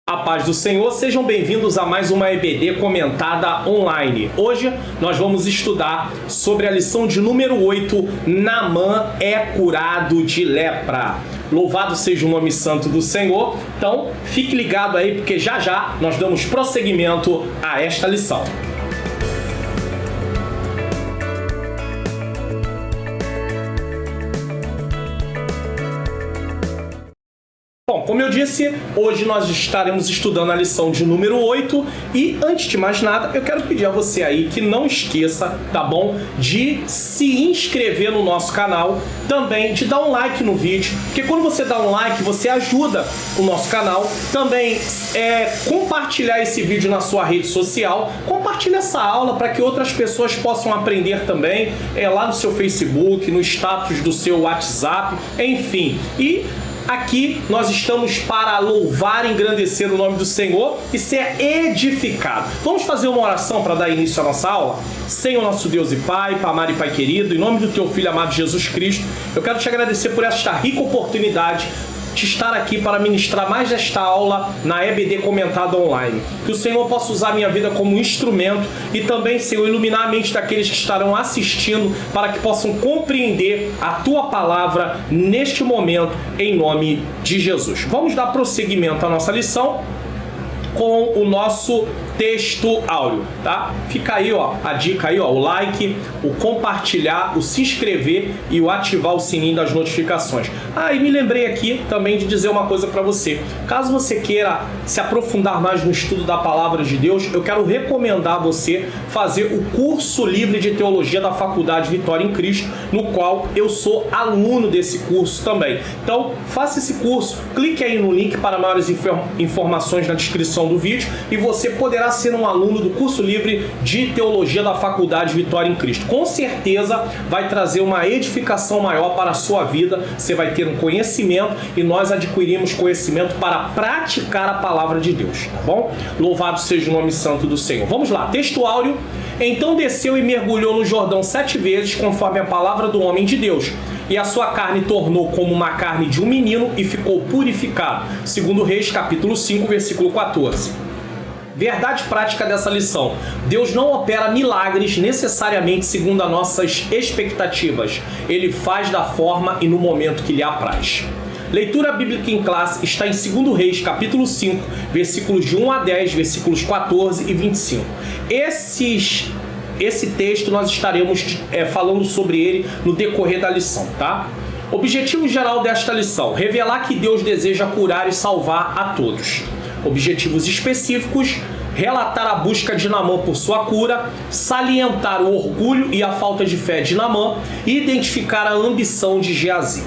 A paz do Senhor, sejam bem-vindos a mais uma EBD comentada online. Hoje nós vamos estudar sobre a lição de número 8, Naamã é curado de lepra. Louvado seja o nome santo do Senhor. Então, fique ligado aí porque já já nós damos prosseguimento a esta lição. Bom, como eu disse, hoje nós estaremos estudando a lição de número 8 e, antes de mais nada, eu quero pedir a você aí que não esqueça, tá bom? De se inscrever no nosso canal, também de dar um like no vídeo, porque quando você dá um like, você ajuda o nosso canal. Também compartilhar esse vídeo na sua rede social, compartilha essa aula para que outras pessoas possam aprender também, lá no seu Facebook, no status do seu WhatsApp, enfim. E aqui nós estamos para louvar e engrandecer o nome do Senhor e ser edificado. Vamos fazer uma oração para dar início à nossa aula? Senhor nosso Deus e Pai, Pai amado e Pai querido, em nome do Teu Filho amado Jesus Cristo, eu quero te agradecer por esta rica oportunidade de estar aqui para ministrar mais esta aula na EBD comentada online. Que o Senhor possa usar a minha vida como instrumento e também, Senhor, iluminar a mente daqueles que estarão assistindo para que possam compreender a Tua palavra neste momento, em nome de Jesus. Vamos dar prosseguimento à nossa lição com o nosso texto áureo, tá? Fica aí, ó, a dica aí, ó, o like, o compartilhar, o se inscrever e o ativar o sininho das notificações. E me lembrei aqui também de dizer uma coisa para você. Caso você queira se aprofundar mais no estudo da palavra de Deus, eu quero recomendar a você fazer o curso livre de teologia da Faculdade Vitória em Cristo, no qual eu sou aluno desse curso também. Então, faça esse curso, clique aí no link para maiores informações na descrição do vídeo e você poderá ser um aluno do curso livre de teologia da Faculdade Vitória em Cristo. Com certeza vai trazer uma edificação maior para a sua vida, você vai ter um conhecimento e nós adquirimos conhecimento para praticar a palavra de Deus, tá bom? Louvado seja o nome santo do Senhor. Vamos lá, texto áureo. Então desceu e mergulhou no Jordão 7 vezes, conforme a palavra do homem de Deus. E a sua carne tornou como uma carne de um menino e ficou purificado. Segundo Reis, capítulo 5, versículo 14. Verdade prática dessa lição: Deus não opera milagres necessariamente segundo as nossas expectativas. Ele faz da forma e no momento que lhe apraz. Leitura bíblica em classe está em 2 Reis, capítulo 5, versículos de 1 a 10, versículos 14 e 25. Esse texto nós estaremos falando sobre ele no decorrer da lição, tá? Objetivo geral desta lição: revelar que Deus deseja curar e salvar a todos. Objetivos específicos: relatar a busca de Naamã por sua cura, salientar o orgulho e a falta de fé de Naamã e identificar a ambição de Geazi.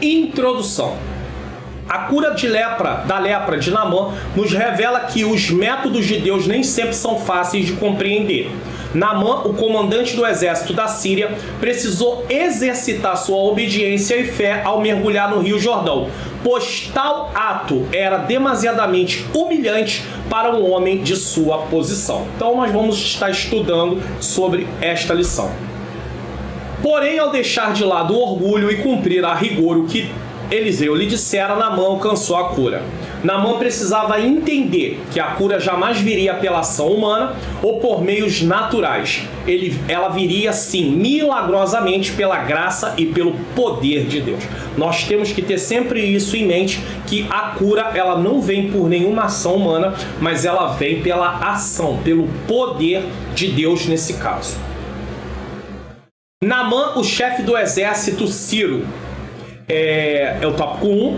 Introdução. A cura da lepra de Naamã nos revela que os métodos de Deus nem sempre são fáceis de compreender. Naamã, o comandante do exército da Síria, precisou exercitar sua obediência e fé ao mergulhar no Rio Jordão, pois tal ato era demasiadamente humilhante para um homem de sua posição. Então nós vamos estar estudando sobre esta lição. Porém, ao deixar de lado o orgulho e cumprir a rigor o que Eliseu lhe dissera, Naamã alcançou a cura. Naamã precisava entender que a cura jamais viria pela ação humana ou por meios naturais. Ela viria, sim, milagrosamente pela graça e pelo poder de Deus. Nós temos que ter sempre isso em mente, que a cura ela não vem por nenhuma ação humana, mas ela vem pela ação, pelo poder de Deus nesse caso. Naamã, o chefe do exército sírio. É o tópico 1.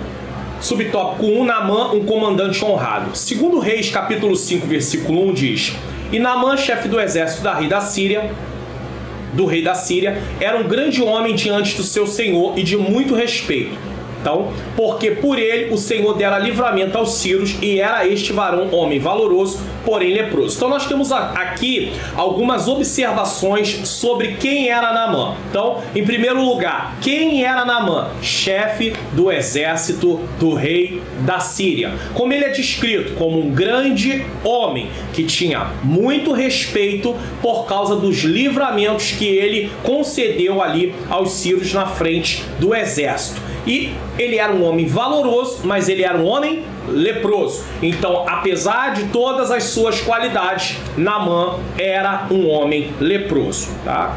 Subtópico 1, Naamã, um comandante honrado. Segundo Reis, capítulo 5, versículo 1 diz: E Naamã, chefe do exército do rei da Síria, era um grande homem diante do seu senhor e de muito respeito. Então, porque por ele o Senhor dera livramento aos sírios, e era este varão homem valoroso, porém leproso. Então nós temos aqui algumas observações sobre quem era Naamã. Então, em primeiro lugar, quem era Naamã? Chefe do exército do rei da Síria. Como ele é descrito? Como um grande homem que tinha muito respeito por causa dos livramentos que ele concedeu ali aos sírios na frente do exército. E ele era um homem valoroso, mas ele era um homem leproso. Então, apesar de todas as suas qualidades, Naamã era um homem leproso, tá?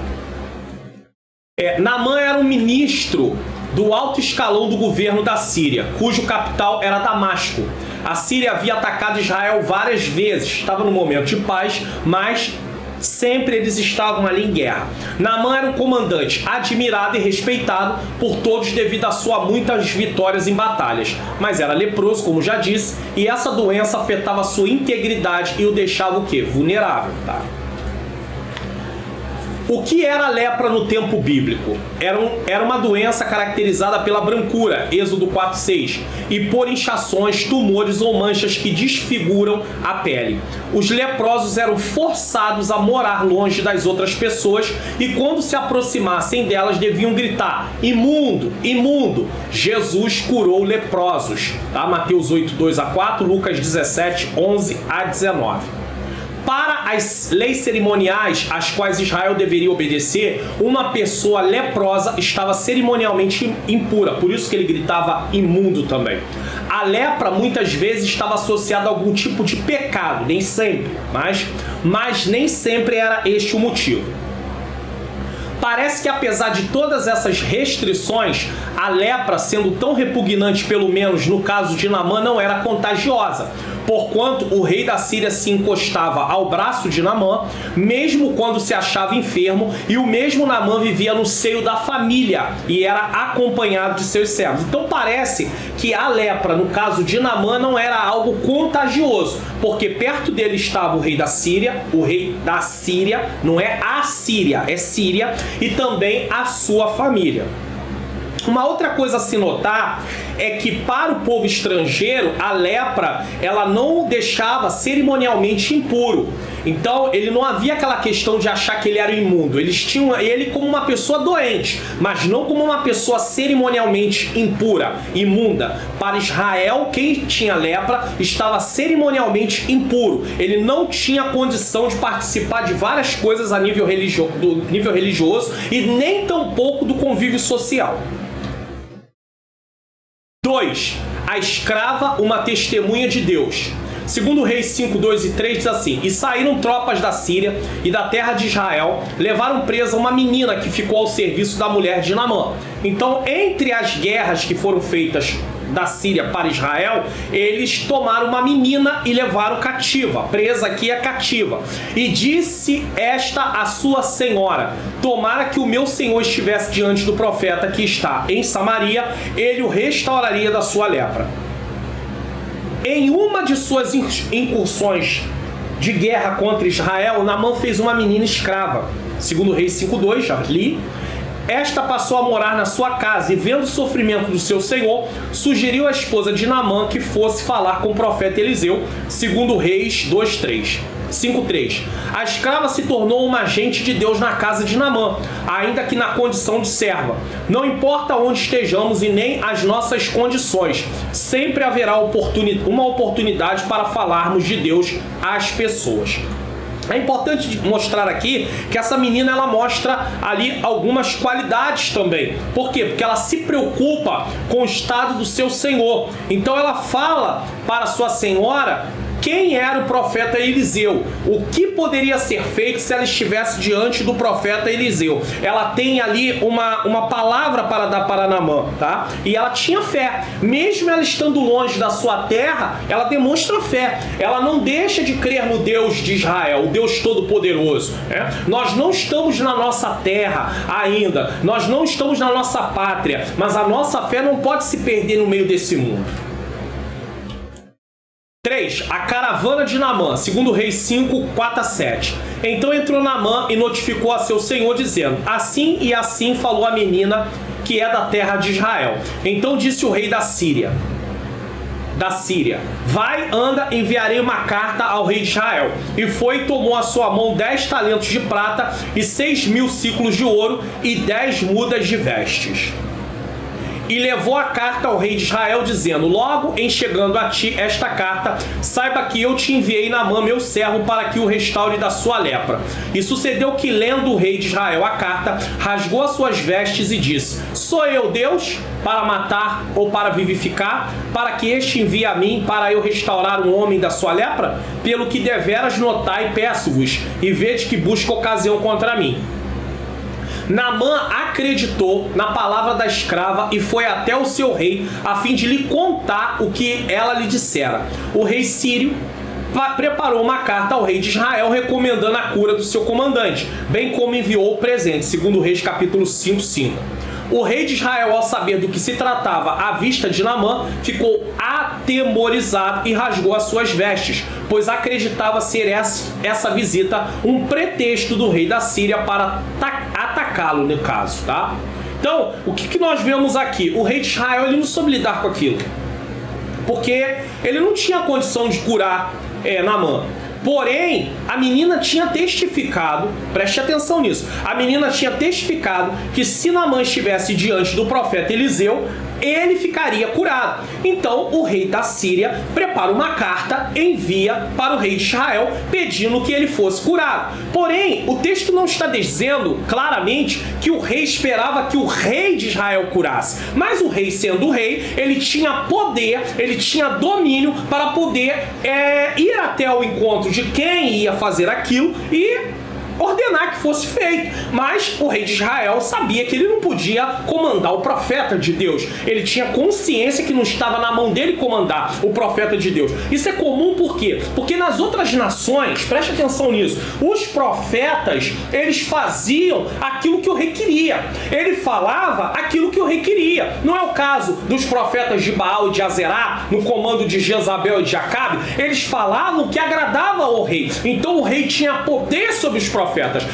Naamã era um ministro do alto escalão do governo da Síria, cujo capital era Damasco. A Síria havia atacado Israel várias vezes, estava no momento de paz, mas sempre eles estavam ali em guerra. Naamã era um comandante admirado e respeitado por todos devido a suas muitas vitórias em batalhas, mas era leproso, como já disse, e essa doença afetava a sua integridade e o deixava o quê? Vulnerável, tá? O que era a lepra no tempo bíblico? Era uma doença caracterizada pela brancura, Êxodo 4:6, e por inchações, tumores ou manchas que desfiguram a pele. Os leprosos eram forçados a morar longe das outras pessoas e quando se aproximassem delas deviam gritar: imundo, imundo! Jesus curou leprosos. Tá? Mateus 8:2-4, Lucas 17:11-19. Para as leis cerimoniais às quais Israel deveria obedecer, uma pessoa leprosa estava cerimonialmente impura, por isso que ele gritava imundo também. A lepra muitas vezes estava associada a algum tipo de pecado, nem sempre, mas nem sempre era este o motivo. Parece que apesar de todas essas restrições, a lepra, sendo tão repugnante, pelo menos no caso de Naamã, não era contagiosa, porquanto o rei da Síria se encostava ao braço de Naamã, mesmo quando se achava enfermo, e o mesmo Naamã vivia no seio da família e era acompanhado de seus servos. Então parece que a lepra, no caso de Naamã, não era algo contagioso, porque perto dele estava o rei da Síria, não é a Síria, é Síria, e também a sua família. Uma outra coisa a se notar é que para o povo estrangeiro a lepra ela não o deixava cerimonialmente impuro. Então ele não havia aquela questão de achar que ele era imundo. Eles tinham ele como uma pessoa doente, mas não como uma pessoa cerimonialmente impura, imunda. Para Israel, quem tinha lepra estava cerimonialmente impuro. Ele não tinha condição de participar de várias coisas a nível religioso e nem tampouco do convívio social. 2. A escrava, uma testemunha de Deus. Segundo Reis 5:2-3 diz assim: e saíram tropas da Síria e da terra de Israel, levaram presa uma menina que ficou ao serviço da mulher de Naamã. Então, entre as guerras que foram feitas da Síria para Israel, eles tomaram uma menina e levaram cativa. Presa aqui é cativa. E disse esta a sua senhora: tomara que o meu senhor estivesse diante do profeta que está em Samaria, ele o restauraria da sua lepra. Em uma de suas incursões de guerra contra Israel, Naamã fez uma menina escrava. Segundo Reis 5:2, já li. Esta passou a morar na sua casa e, vendo o sofrimento do seu senhor, sugeriu à esposa de Naamã que fosse falar com o profeta Eliseu, segundo Reis 5:3. A escrava se tornou uma agente de Deus na casa de Naamã, ainda que na condição de serva. Não importa onde estejamos e nem as nossas condições, sempre haverá uma oportunidade para falarmos de Deus às pessoas. É importante mostrar aqui que essa menina ela mostra ali algumas qualidades também. Por quê? Porque ela se preocupa com o estado do seu senhor. Então ela fala para sua senhora quem era o profeta Eliseu, o que poderia ser feito se ela estivesse diante do profeta Eliseu. Ela tem ali uma palavra para dar para Naamã, tá? E ela tinha fé. Mesmo ela estando longe da sua terra, ela demonstra fé. Ela não deixa de crer no Deus de Israel, o Deus Todo-Poderoso, né? Nós não estamos na nossa terra ainda, nós não estamos na nossa pátria, mas a nossa fé não pode se perder no meio desse mundo. 3. A caravana de Naamã, segundo Reis 5:4-7. Então entrou Naamã e notificou a seu senhor, dizendo: assim e assim falou a menina que é da terra de Israel. Então disse o rei da Síria: vai, anda, enviarei uma carta ao rei de Israel. E foi e tomou à sua mão 10 talentos de prata e 6.000 ciclos de ouro e 10 mudas de vestes. e levou a carta ao rei de Israel, dizendo: logo em chegando a ti esta carta, saiba que eu te enviei Naamã, meu servo, para que o restaure da sua lepra. E sucedeu que, lendo o rei de Israel a carta, rasgou as suas vestes e disse: sou eu Deus para matar ou para vivificar, para que este envie a mim, para eu restaurar um homem da sua lepra? Pelo que deveras notai, peço-vos, e vede que busca ocasião contra mim. Naamã acreditou na palavra da escrava e foi até o seu rei, a fim de lhe contar o que ela lhe dissera. O rei sírio preparou uma carta ao rei de Israel, recomendando a cura do seu comandante, bem como enviou o presente, segundo Reis capítulo 5:5. O rei de Israel, ao saber do que se tratava à vista de Naamã, ficou atemorizado e rasgou as suas vestes, pois acreditava ser essa visita um pretexto do rei da Síria para atacá-lo, no caso, tá? Então, o que nós vemos aqui? O rei de Israel, ele não soube lidar com aquilo, porque ele não tinha condição de curar Naamã. Porém, a menina tinha testificado, preste atenção nisso, a menina tinha testificado que se Naamã estivesse diante do profeta Eliseu, ele ficaria curado. Então, o rei da Síria prepara uma carta, envia para o rei de Israel, pedindo que ele fosse curado. Porém, o texto não está dizendo claramente que o rei esperava que o rei de Israel curasse. Mas o rei, sendo o rei, ele tinha poder, ele tinha domínio para poder ir até ao encontro de quem ia fazer aquilo e ordenar que fosse feito. Mas o rei de Israel sabia que ele não podia comandar o profeta de Deus. Ele tinha consciência que não estava na mão dele comandar o profeta de Deus. Isso é comum por quê? Porque nas outras nações, preste atenção nisso, os profetas, eles faziam aquilo que o rei queria. Ele falava aquilo que o rei queria. Não é o caso dos profetas de Baal e de Azerá, no comando de Jezabel e de Acabe. Eles falavam o que agradava ao rei. Então o rei tinha poder sobre os profetas.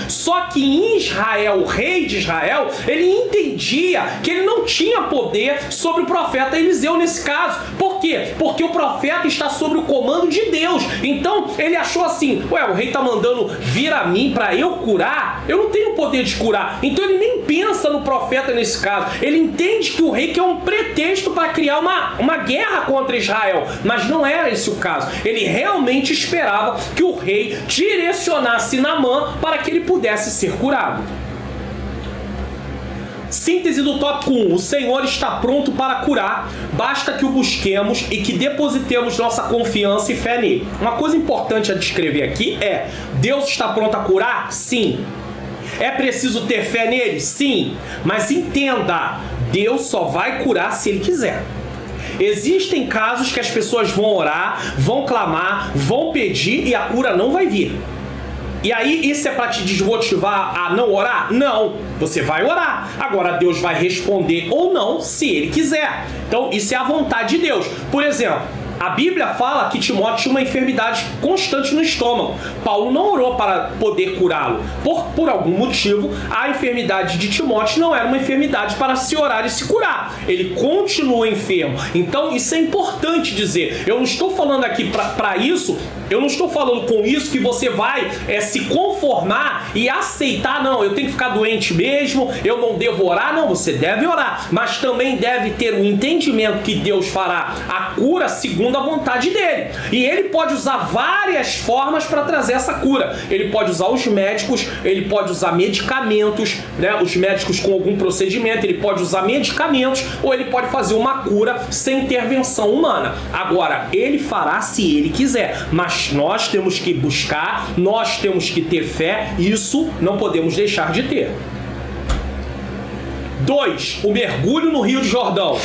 Só que em Israel, o rei de Israel, ele entendia que ele não tinha poder sobre o profeta Eliseu nesse caso. Por quê? Porque o profeta está sob o comando de Deus. Então ele achou assim: o rei está mandando vir a mim para eu curar? Eu não tenho poder de curar. Então ele nem pensa no profeta nesse caso. Ele entende que o rei quer um pretexto para criar uma guerra contra Israel. Mas não era esse o caso. Ele realmente esperava que o rei direcionasse Naamã para que ele pudesse ser curado. Síntese do tópico 1. O Senhor está pronto para curar, basta que o busquemos e que depositemos nossa confiança e fé nele. Uma coisa importante a descrever aqui é: Deus está pronto a curar? Sim. É preciso ter fé nele? Sim. Mas entenda, Deus só vai curar se ele quiser. Existem casos que as pessoas vão orar, vão clamar, vão pedir e a cura não vai vir. E aí, isso é para te desmotivar a não orar? Não, você vai orar. Agora, Deus vai responder ou não, se Ele quiser. Então, isso é a vontade de Deus. Por exemplo, a Bíblia fala que Timóteo tinha uma enfermidade constante no estômago. Paulo não orou para poder curá-lo. Por algum motivo, a enfermidade de Timóteo não era uma enfermidade para se orar e se curar. Ele continua enfermo. Então, isso é importante dizer. Eu não estou falando aqui para isso, eu não estou falando com isso que você vai se conformar e aceitar: não, eu tenho que ficar doente mesmo, eu não devo orar. Não, você deve orar, mas também deve ter um entendimento que Deus fará a cura segundo a vontade dele. E ele pode usar várias formas para trazer essa cura. Ele pode usar os médicos, ele pode usar medicamentos, né? Os médicos com algum procedimento, ele pode usar medicamentos, ou ele pode fazer uma cura sem intervenção humana. Agora, ele fará se ele quiser, mas nós temos que buscar, nós temos que ter fé, isso não podemos deixar de ter. 2. O mergulho no Rio de Jordão.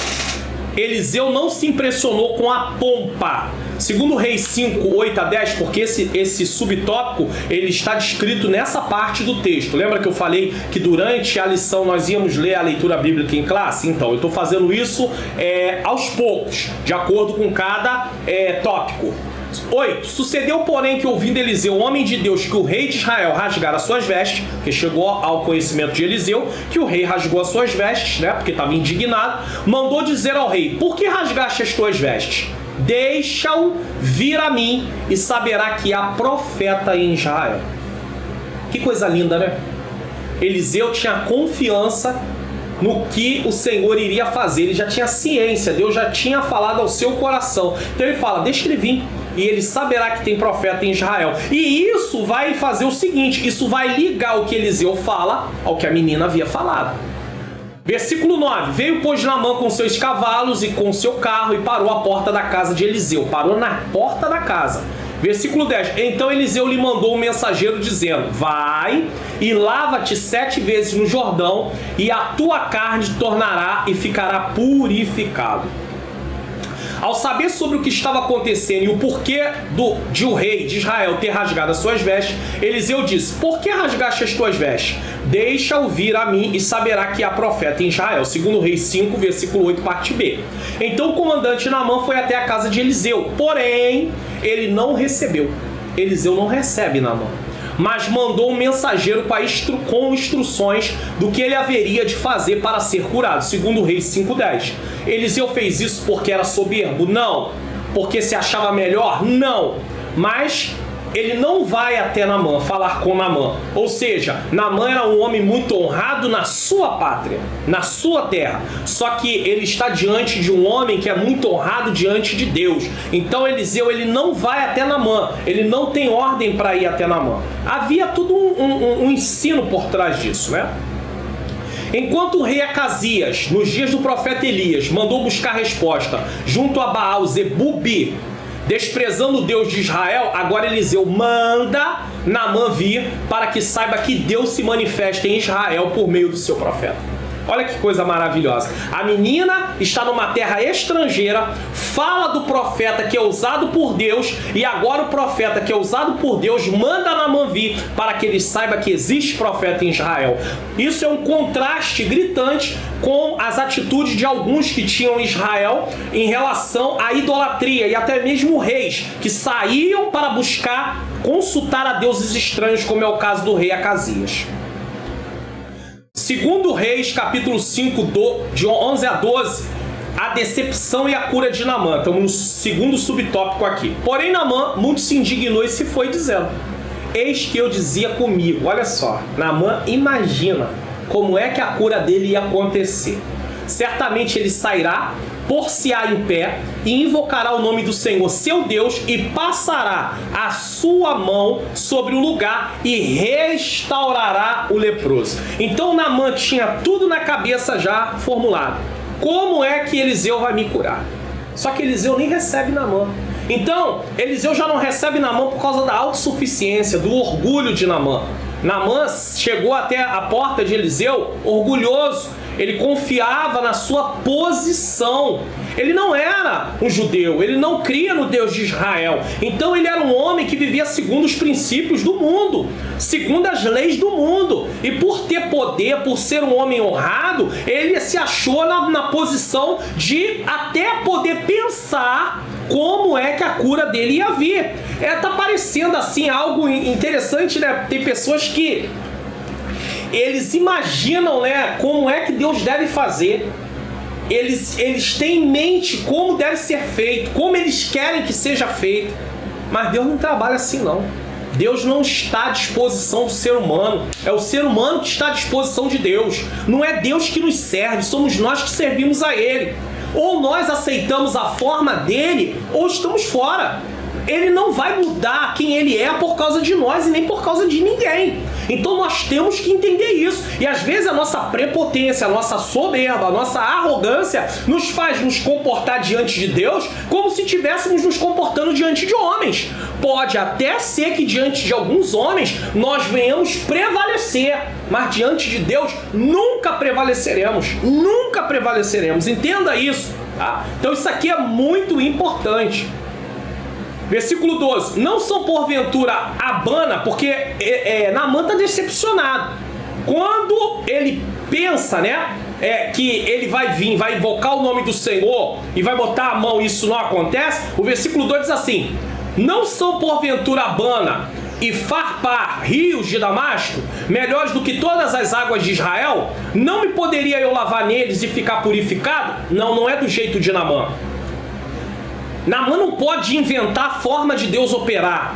Eliseu não se impressionou com a pompa. Segundo Reis 5, 8 a 10, porque esse subtópico ele está descrito nessa parte do texto. Lembra que eu falei que durante a lição nós íamos ler a leitura bíblica em classe? Então, eu estou fazendo isso aos poucos, de acordo com cada tópico. 8. Sucedeu, porém, que ouvindo Eliseu, homem de Deus, que o rei de Israel rasgara as suas vestes, que chegou ao conhecimento de Eliseu, que o rei rasgou as suas vestes, né, porque estava indignado, mandou dizer ao rei: por que rasgaste as tuas vestes? Deixa-o vir a mim e saberá que há profeta em Israel. Que coisa linda, né? Eliseu tinha confiança no que o Senhor iria fazer. Ele já tinha ciência, Deus já tinha falado ao seu coração. Então ele fala, deixa ele vir, e ele saberá que tem profeta em Israel. E isso vai fazer o seguinte, isso vai ligar o que Eliseu fala ao que a menina havia falado. Versículo 9. Veio, pois, Naamã com seus cavalos e com seu carro e parou à porta da casa de Eliseu. Parou na porta da casa. Versículo 10. Então Eliseu lhe mandou um mensageiro dizendo, vai e lava-te 7 vezes no Jordão, e a tua carne tornará e ficará purificado. Ao saber sobre o que estava acontecendo e o porquê de o rei de Israel ter rasgado as suas vestes, Eliseu disse, por que rasgaste as tuas vestes? Deixa-o vir a mim e saberá que há profeta em Israel. Segundo Reis 5, versículo 8, parte B. Então o comandante Naamã foi até a casa de Eliseu, porém ele não recebeu. Eliseu não recebe Naamã, mas mandou um mensageiro com instruções do que ele haveria de fazer para ser curado. Segundo Reis 5:10. Eliseu fez isso porque era soberbo? Não. Porque se achava melhor? Não. Mas ele não vai até Naamã, falar com Naamã. Ou seja, Naamã era um homem muito honrado na sua pátria, na sua terra. Só que ele está diante de um homem que é muito honrado diante de Deus. Então Eliseu, ele não vai até Naamã. Ele não tem ordem para ir até Naamã. Havia tudo um ensino por trás disso, né? Enquanto o rei Acasias, nos dias do profeta Elias, mandou buscar resposta junto a Baal-Zebubi, desprezando o Deus de Israel, agora Eliseu manda Naamã vir para que saiba que Deus se manifesta em Israel por meio do seu profeta. Olha que coisa maravilhosa. A menina está numa terra estrangeira, fala do profeta que é usado por Deus, e agora o profeta que é usado por Deus manda Naamã vir para que ele saiba que existe profeta em Israel. Isso é um contraste gritante com as atitudes de alguns que tinham Israel em relação à idolatria, e até mesmo reis que saíam para buscar consultar a deuses estranhos, como é o caso do rei Acasias. Segundo Reis, capítulo 5, de 11 a 12, a decepção e a cura de Naamã. Estamos no segundo subtópico aqui. Porém, Naamã muito se indignou e se foi dizendo, eis que eu dizia comigo. Olha só, Naamã imagina como é que a cura dele ia acontecer. Certamente ele sairá, por-se-á em pé e invocará o nome do Senhor, seu Deus, e passará a sua mão sobre o lugar e restaurará o leproso. Então Naamã tinha tudo na cabeça já formulado. Como é que Eliseu vai me curar? Só que Eliseu nem recebe Naamã. Então, Eliseu já não recebe Naamã por causa da autossuficiência, do orgulho de Naamã. Naamã chegou até a porta de Eliseu orgulhoso. Ele confiava na sua posição. Ele não era um judeu, ele não cria no Deus de Israel. Então ele era um homem que vivia segundo os princípios do mundo, segundo as leis do mundo. E por ter poder, por ser um homem honrado, ele se achou na posição de até poder pensar como é que a cura dele ia vir. Tá parecendo assim algo interessante, né? Tem pessoas que eles imaginam, né, como é que Deus deve fazer. Eles têm em mente como deve ser feito, como eles querem que seja feito. Mas Deus não trabalha assim, não. Deus não está à disposição do ser humano. É o ser humano que está à disposição de Deus. Não é Deus que nos serve, somos nós que servimos a Ele. Ou nós aceitamos a forma dele, ou estamos fora. Ele não vai mudar quem ele é por causa de nós e nem por causa de ninguém. Então nós temos que entender isso. E às vezes a nossa prepotência, a nossa soberba, a nossa arrogância nos faz nos comportar diante de Deus como se estivéssemos nos comportando diante de homens. Pode até ser que diante de alguns homens nós venhamos prevalecer, mas diante de Deus nunca prevaleceremos. Nunca prevaleceremos. Entenda isso, tá? Então isso aqui é muito importante. Versículo 12. Não são porventura Abana, porque Naamã está decepcionado. Quando ele pensa, né, que ele vai vir, vai invocar o nome do Senhor e vai botar a mão e isso não acontece, o versículo 2 diz assim, não são porventura Abana e Farpar, rios de Damasco, melhores do que todas as águas de Israel? Não me poderia eu lavar neles e ficar purificado? Não, não é do jeito de Naamã. Naamã não pode inventar a forma de Deus operar.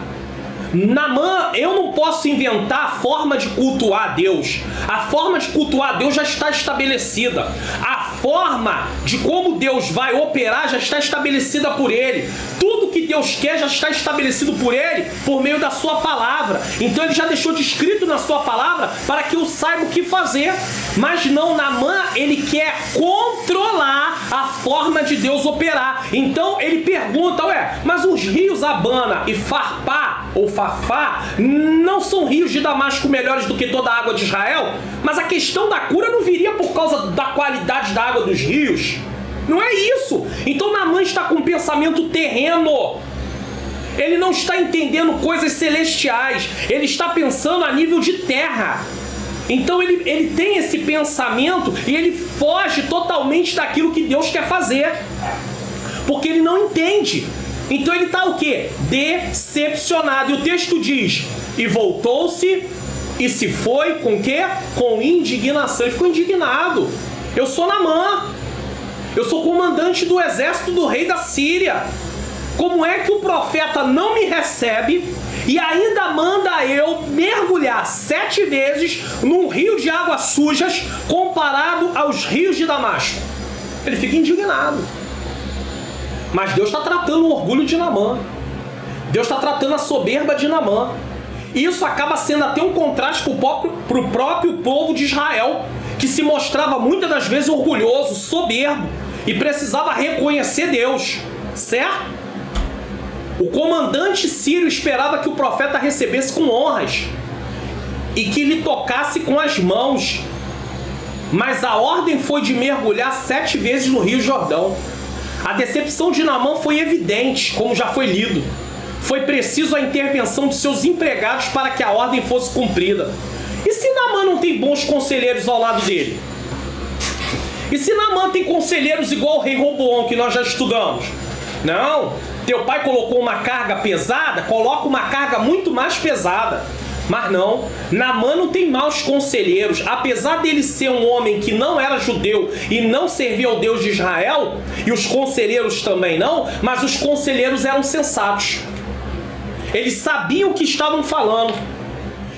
Naamã, eu não posso inventar a forma de cultuar a Deus. A forma de cultuar a Deus já está estabelecida. A forma de como Deus vai operar já está estabelecida por Ele. Tudo que Deus quer já está estabelecido por Ele, por meio da sua palavra. Então Ele já deixou descrito na sua palavra para que eu saiba o que fazer. Mas não, Naamã, ele quer controlar a forma de Deus operar. Então ele pergunta, mas os rios Abana e Farpá, ou Fafá, não são rios de Damasco melhores do que toda a água de Israel? Mas a questão da cura não viria por causa da qualidade da água dos rios? Não é isso. Então Naamã está com um pensamento terreno. Ele não está entendendo coisas celestiais. Ele está pensando a nível de terra. Então ele tem esse pensamento e ele foge totalmente daquilo que Deus quer fazer. Porque ele não entende. Então ele está o quê? Decepcionado. E o texto diz, e voltou-se e se foi com o quê? Com indignação. Ele ficou indignado. Eu sou Naamã. Eu sou comandante do exército do rei da Síria. Como é que o profeta não me recebe e ainda manda eu mergulhar 7 vezes num rio de águas sujas comparado aos rios de Damasco? Ele fica indignado. Mas Deus está tratando o orgulho de Naamã. Deus está tratando a soberba de Naamã. E isso acaba sendo até um contraste para o próprio povo de Israel, que se mostrava muitas das vezes orgulhoso, soberbo, e precisava reconhecer Deus, certo? O comandante sírio esperava que o profeta recebesse com honras e que lhe tocasse com as mãos. Mas a ordem foi de mergulhar 7 vezes no Rio Jordão. A decepção de Naamã foi evidente, como já foi lido. Foi preciso a intervenção de seus empregados para que a ordem fosse cumprida. E se Naamã não tem bons conselheiros ao lado dele? E se Naamã tem conselheiros igual o rei Roboão, que nós já estudamos? Não, teu pai colocou uma carga pesada, coloca uma carga muito mais pesada. Mas não, Naamã não tem maus conselheiros. Apesar dele ser um homem que não era judeu e não servia ao Deus de Israel, e os conselheiros também não, mas os conselheiros eram sensatos. Eles sabiam o que estavam falando.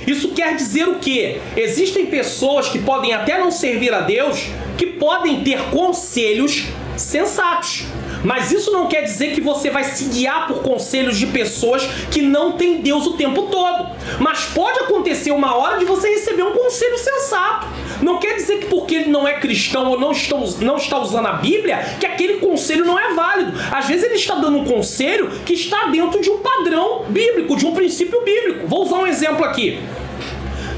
Isso quer dizer o quê? Existem pessoas que podem até não servir a Deus, que podem ter conselhos sensatos. Mas isso não quer dizer que você vai se guiar por conselhos de pessoas que não têm Deus o tempo todo. Mas pode acontecer uma hora de você receber um conselho sensato. Não quer dizer que porque ele não é cristão ou não está usando a Bíblia, que aquele conselho não é válido. Às vezes ele está dando um conselho que está dentro de um padrão bíblico, de um princípio bíblico. Vou usar um exemplo aqui.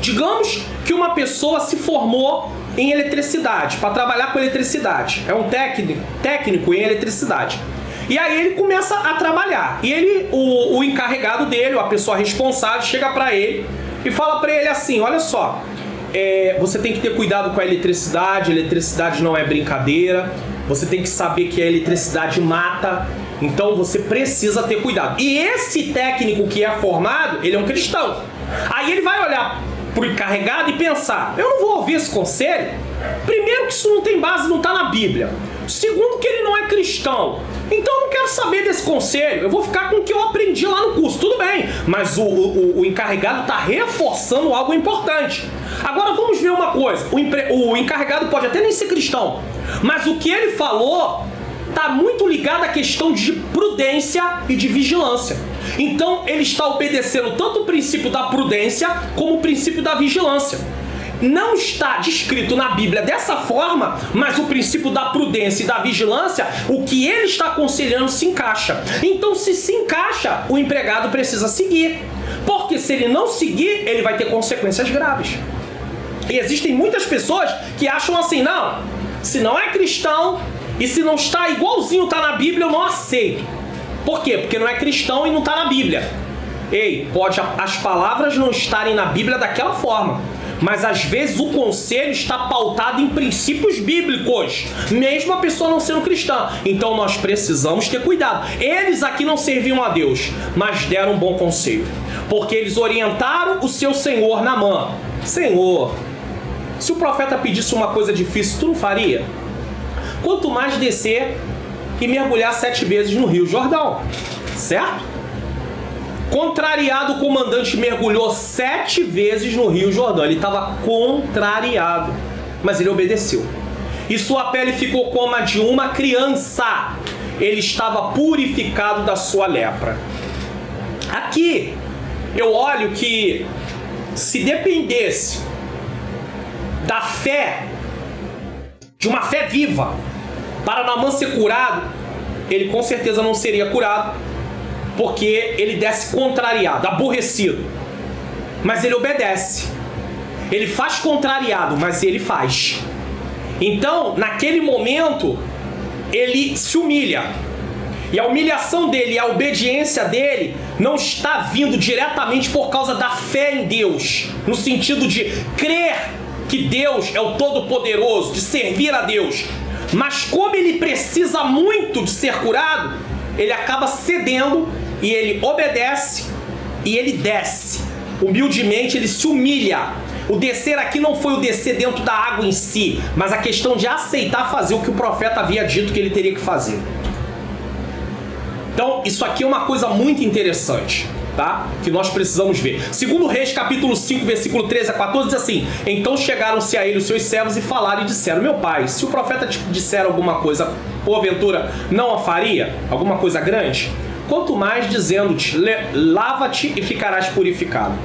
Digamos que uma pessoa se formou em eletricidade, para trabalhar com eletricidade. É um técnico em eletricidade. E aí ele começa a trabalhar. E ele, o encarregado dele, a pessoa responsável, chega para ele e fala para ele assim, olha só, você tem que ter cuidado com a eletricidade não é brincadeira, você tem que saber que a eletricidade mata, então você precisa ter cuidado. E esse técnico que é formado, ele é um cristão. Aí ele vai olhar pro encarregado e pensar, eu não vou ouvir esse conselho. Primeiro que isso não tem base, não está na Bíblia. Segundo que ele não é cristão. Então eu não quero saber desse conselho, eu vou ficar com o que eu aprendi lá no curso. Tudo bem, mas o encarregado está reforçando algo importante. Agora vamos ver uma coisa, o encarregado pode até nem ser cristão, mas o que ele falou está muito ligado à questão de prudência e de vigilância. Então ele está obedecendo tanto o princípio da prudência como o princípio da vigilância. Não está descrito na Bíblia dessa forma, mas o princípio da prudência e da vigilância, o que ele está aconselhando se encaixa. Então se encaixa, o empregado precisa seguir. Porque se ele não seguir, ele vai ter consequências graves. E existem muitas pessoas que acham assim, não, se não é cristão e se não está igualzinho está na Bíblia, eu não aceito. Por quê? Porque não é cristão e não está na Bíblia. Ei, pode as palavras não estarem na Bíblia daquela forma, mas às vezes o conselho está pautado em princípios bíblicos, mesmo a pessoa não sendo cristã. Então nós precisamos ter cuidado. Eles aqui não serviam a Deus, mas deram um bom conselho, porque eles orientaram o seu senhor Naamã. Senhor, se o profeta pedisse uma coisa difícil, tu não faria? Quanto mais descer e mergulhar 7 vezes no Rio Jordão, certo? Contrariado, o comandante mergulhou 7 vezes no Rio Jordão. Ele estava contrariado, mas ele obedeceu. E sua pele ficou como a de uma criança. Ele estava purificado da sua lepra. Aqui, eu olho que se dependesse da fé, de uma fé viva, para Naamã ser curado, ele com certeza não seria curado, porque ele desce contrariado, aborrecido. Mas ele obedece. Ele faz contrariado, mas ele faz. Então, naquele momento, ele se humilha. E a humilhação dele e a obediência dele não está vindo diretamente por causa da fé em Deus, no sentido de crer que Deus é o Todo-Poderoso, de servir a Deus. Mas como ele precisa muito de ser curado, ele acaba cedendo e ele obedece e ele desce. Humildemente ele se humilha. O descer aqui não foi o descer dentro da água em si, mas a questão de aceitar fazer o que o profeta havia dito que ele teria que fazer. Então, isso aqui é uma coisa muito interessante, tá? Que nós precisamos ver. Segundo Reis, capítulo 5, versículo 13 a 14, diz assim: então chegaram-se a ele os seus servos e falaram e disseram: meu pai, se o profeta te disser alguma coisa, porventura não a faria? Alguma coisa grande? Quanto mais dizendo-te, lava-te e ficarás purificado.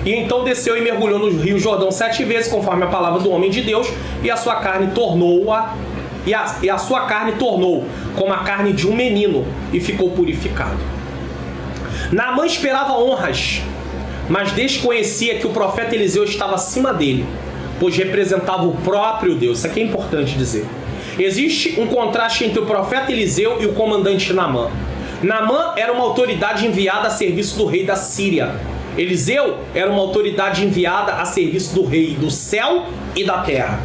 E então desceu e mergulhou no rio Jordão 7 vezes, conforme a palavra do homem de Deus, e a sua carne tornou-a e a sua carne tornou como a carne de um menino, e ficou purificado. Naamã esperava honras, mas desconhecia que o profeta Eliseu estava acima dele, pois representava o próprio Deus. Isso aqui é importante dizer. Existe um contraste entre o profeta Eliseu e o comandante Naamã. Naamã era uma autoridade enviada a serviço do rei da Síria. Eliseu era uma autoridade enviada a serviço do rei do céu e da terra.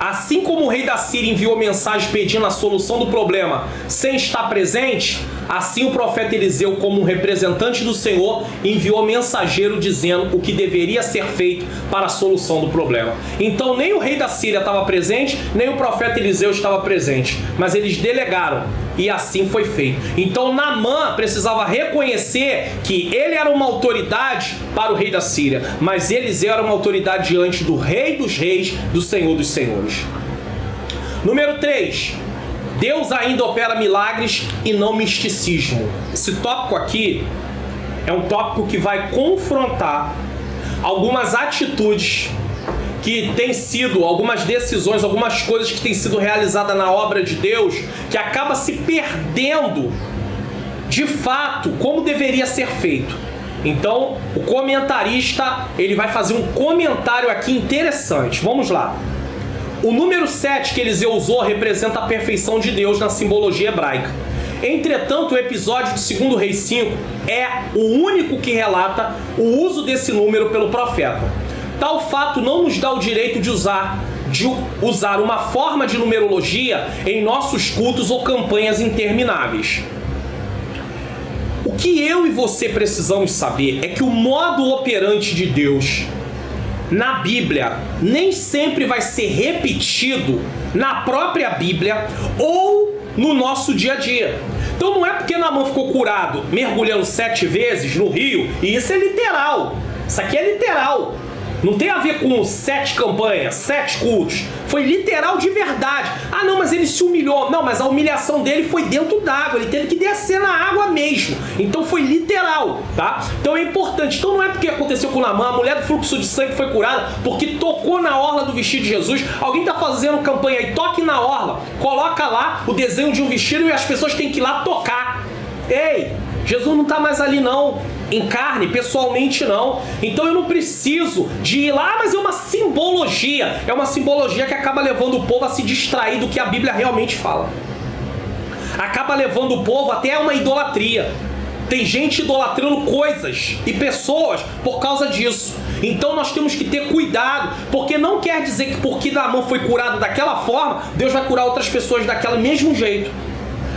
Assim como o rei da Síria enviou mensagem pedindo a solução do problema sem estar presente, assim o profeta Eliseu, como um representante do Senhor, enviou mensageiro dizendo o que deveria ser feito para a solução do problema. Então nem o rei da Síria estava presente, nem o profeta Eliseu estava presente, mas eles delegaram e assim foi feito. Então Naamã precisava reconhecer que ele era uma autoridade para o rei da Síria, mas Eliseu era uma autoridade diante do rei dos reis, do Senhor dos senhores. Número 3. Deus ainda opera milagres e não misticismo. Esse tópico aqui é um tópico que vai confrontar algumas atitudes que têm sido, algumas decisões, algumas coisas que têm sido realizadas na obra de Deus, que acaba se perdendo de fato como deveria ser feito. Então, o comentarista, ele vai fazer um comentário aqui interessante. Vamos lá. O número 7 que Eliseu usou representa a perfeição de Deus na simbologia hebraica. Entretanto, o episódio de 2 Reis 5 é o único que relata o uso desse número pelo profeta. Tal fato não nos dá o direito de usar uma forma de numerologia em nossos cultos ou campanhas intermináveis. O que eu e você precisamos saber é que o modo operante de Deus na Bíblia nem sempre vai ser repetido na própria Bíblia ou no nosso dia a dia. Então não é porque Naamã ficou curado mergulhando 7 vezes no rio, e isso é literal. Isso aqui é literal. Não tem a ver com 7 campanhas, 7 cultos. Foi literal de verdade. Ah, não, mas ele se humilhou. Não, mas a humilhação dele foi dentro d'água. Ele teve que descer na água mesmo. Então foi literal, tá? Então é importante. Então não é porque aconteceu com Naamã, a mulher do fluxo de sangue foi curada porque tocou na orla do vestido de Jesus. Alguém tá fazendo campanha aí, toque na orla. Coloca lá o desenho de um vestido e as pessoas têm que ir lá tocar. Ei, Jesus não tá mais ali não. Em carne, pessoalmente não. Então eu não preciso de ir lá, mas é uma simbologia. É uma simbologia que acaba levando o povo a se distrair do que a Bíblia realmente fala. Acaba levando o povo até a uma idolatria. Tem gente idolatrando coisas e pessoas por causa disso. Então nós temos que ter cuidado, porque não quer dizer que porque Naamã foi curado daquela forma, Deus vai curar outras pessoas daquele mesmo jeito.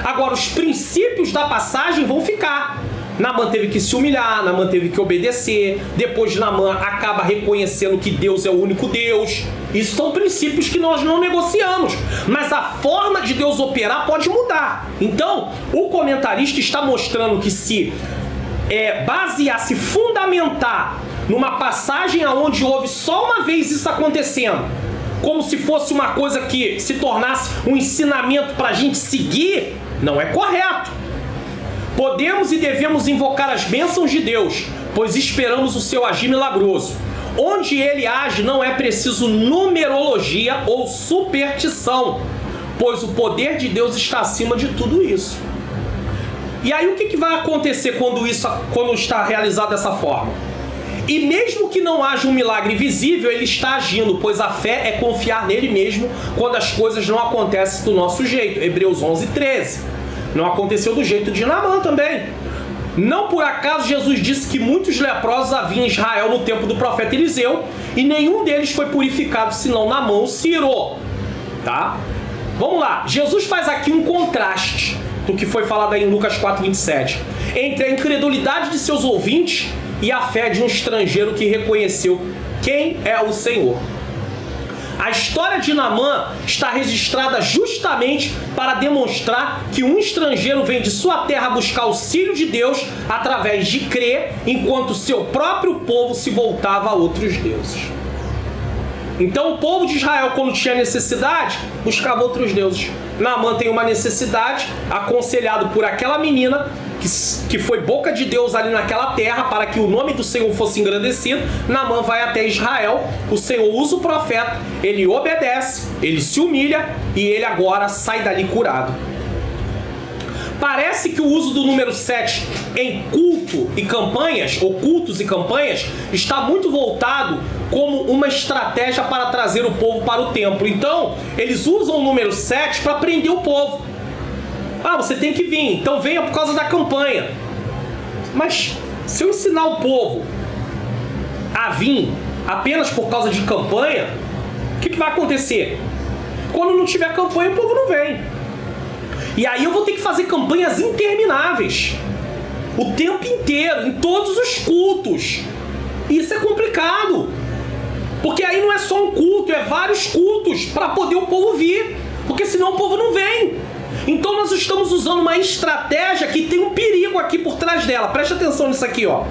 Agora, os princípios da passagem vão ficar. Naamã teve que se humilhar, Naamã teve que obedecer. Depois Naamã acaba reconhecendo que Deus é o único Deus. Isso são princípios que nós não negociamos. Mas a forma de Deus operar pode mudar. Então, o comentarista está mostrando que se basear, se fundamentar numa passagem onde houve só uma vez isso acontecendo, como se fosse uma coisa que se tornasse um ensinamento para a gente seguir, não é correto. Podemos e devemos invocar as bênçãos de Deus, pois esperamos o seu agir milagroso. Onde ele age não é preciso numerologia ou superstição, pois o poder de Deus está acima de tudo isso. E aí o que vai acontecer quando está realizado dessa forma? E mesmo que não haja um milagre visível, ele está agindo, pois a fé é confiar nele mesmo quando as coisas não acontecem do nosso jeito. Hebreus 11:13. Não aconteceu do jeito de Naamã também. Não por acaso Jesus disse que muitos leprosos haviam em Israel no tempo do profeta Eliseu, e nenhum deles foi purificado, senão Naamã, o Ciro. Tá? Vamos lá. Jesus faz aqui um contraste do que foi falado aí em Lucas 4:27, entre a incredulidade de seus ouvintes e a fé de um estrangeiro que reconheceu quem é o Senhor. A história de Naamã está registrada justamente para demonstrar que um estrangeiro vem de sua terra buscar auxílio de Deus através de crer, enquanto seu próprio povo se voltava a outros deuses. Então o povo de Israel, quando tinha necessidade, buscava outros deuses. Naamã tem uma necessidade, aconselhado por aquela menina que foi boca de Deus ali naquela terra para que o nome do Senhor fosse engrandecido. Naamã vai até Israel, o Senhor usa o profeta, ele obedece, ele se humilha e ele agora sai dali curado. Parece que o uso do número 7 em culto e campanhas, ou cultos e campanhas, está muito voltado como uma estratégia para trazer o povo para o templo. Então, eles usam o número 7 para prender o povo. Ah, você tem que vir, então venha por causa da campanha. Mas se eu ensinar o povo a vir apenas por causa de campanha, o que vai acontecer? Quando não tiver campanha, o povo não vem. E aí eu vou ter que fazer campanhas intermináveis, o tempo inteiro, em todos os cultos. Isso é complicado, porque aí não é só um culto, é vários cultos para poder o povo vir, porque senão o povo não vem. Então nós estamos usando uma estratégia que tem um perigo aqui por trás dela. Preste atenção nisso aqui, ó.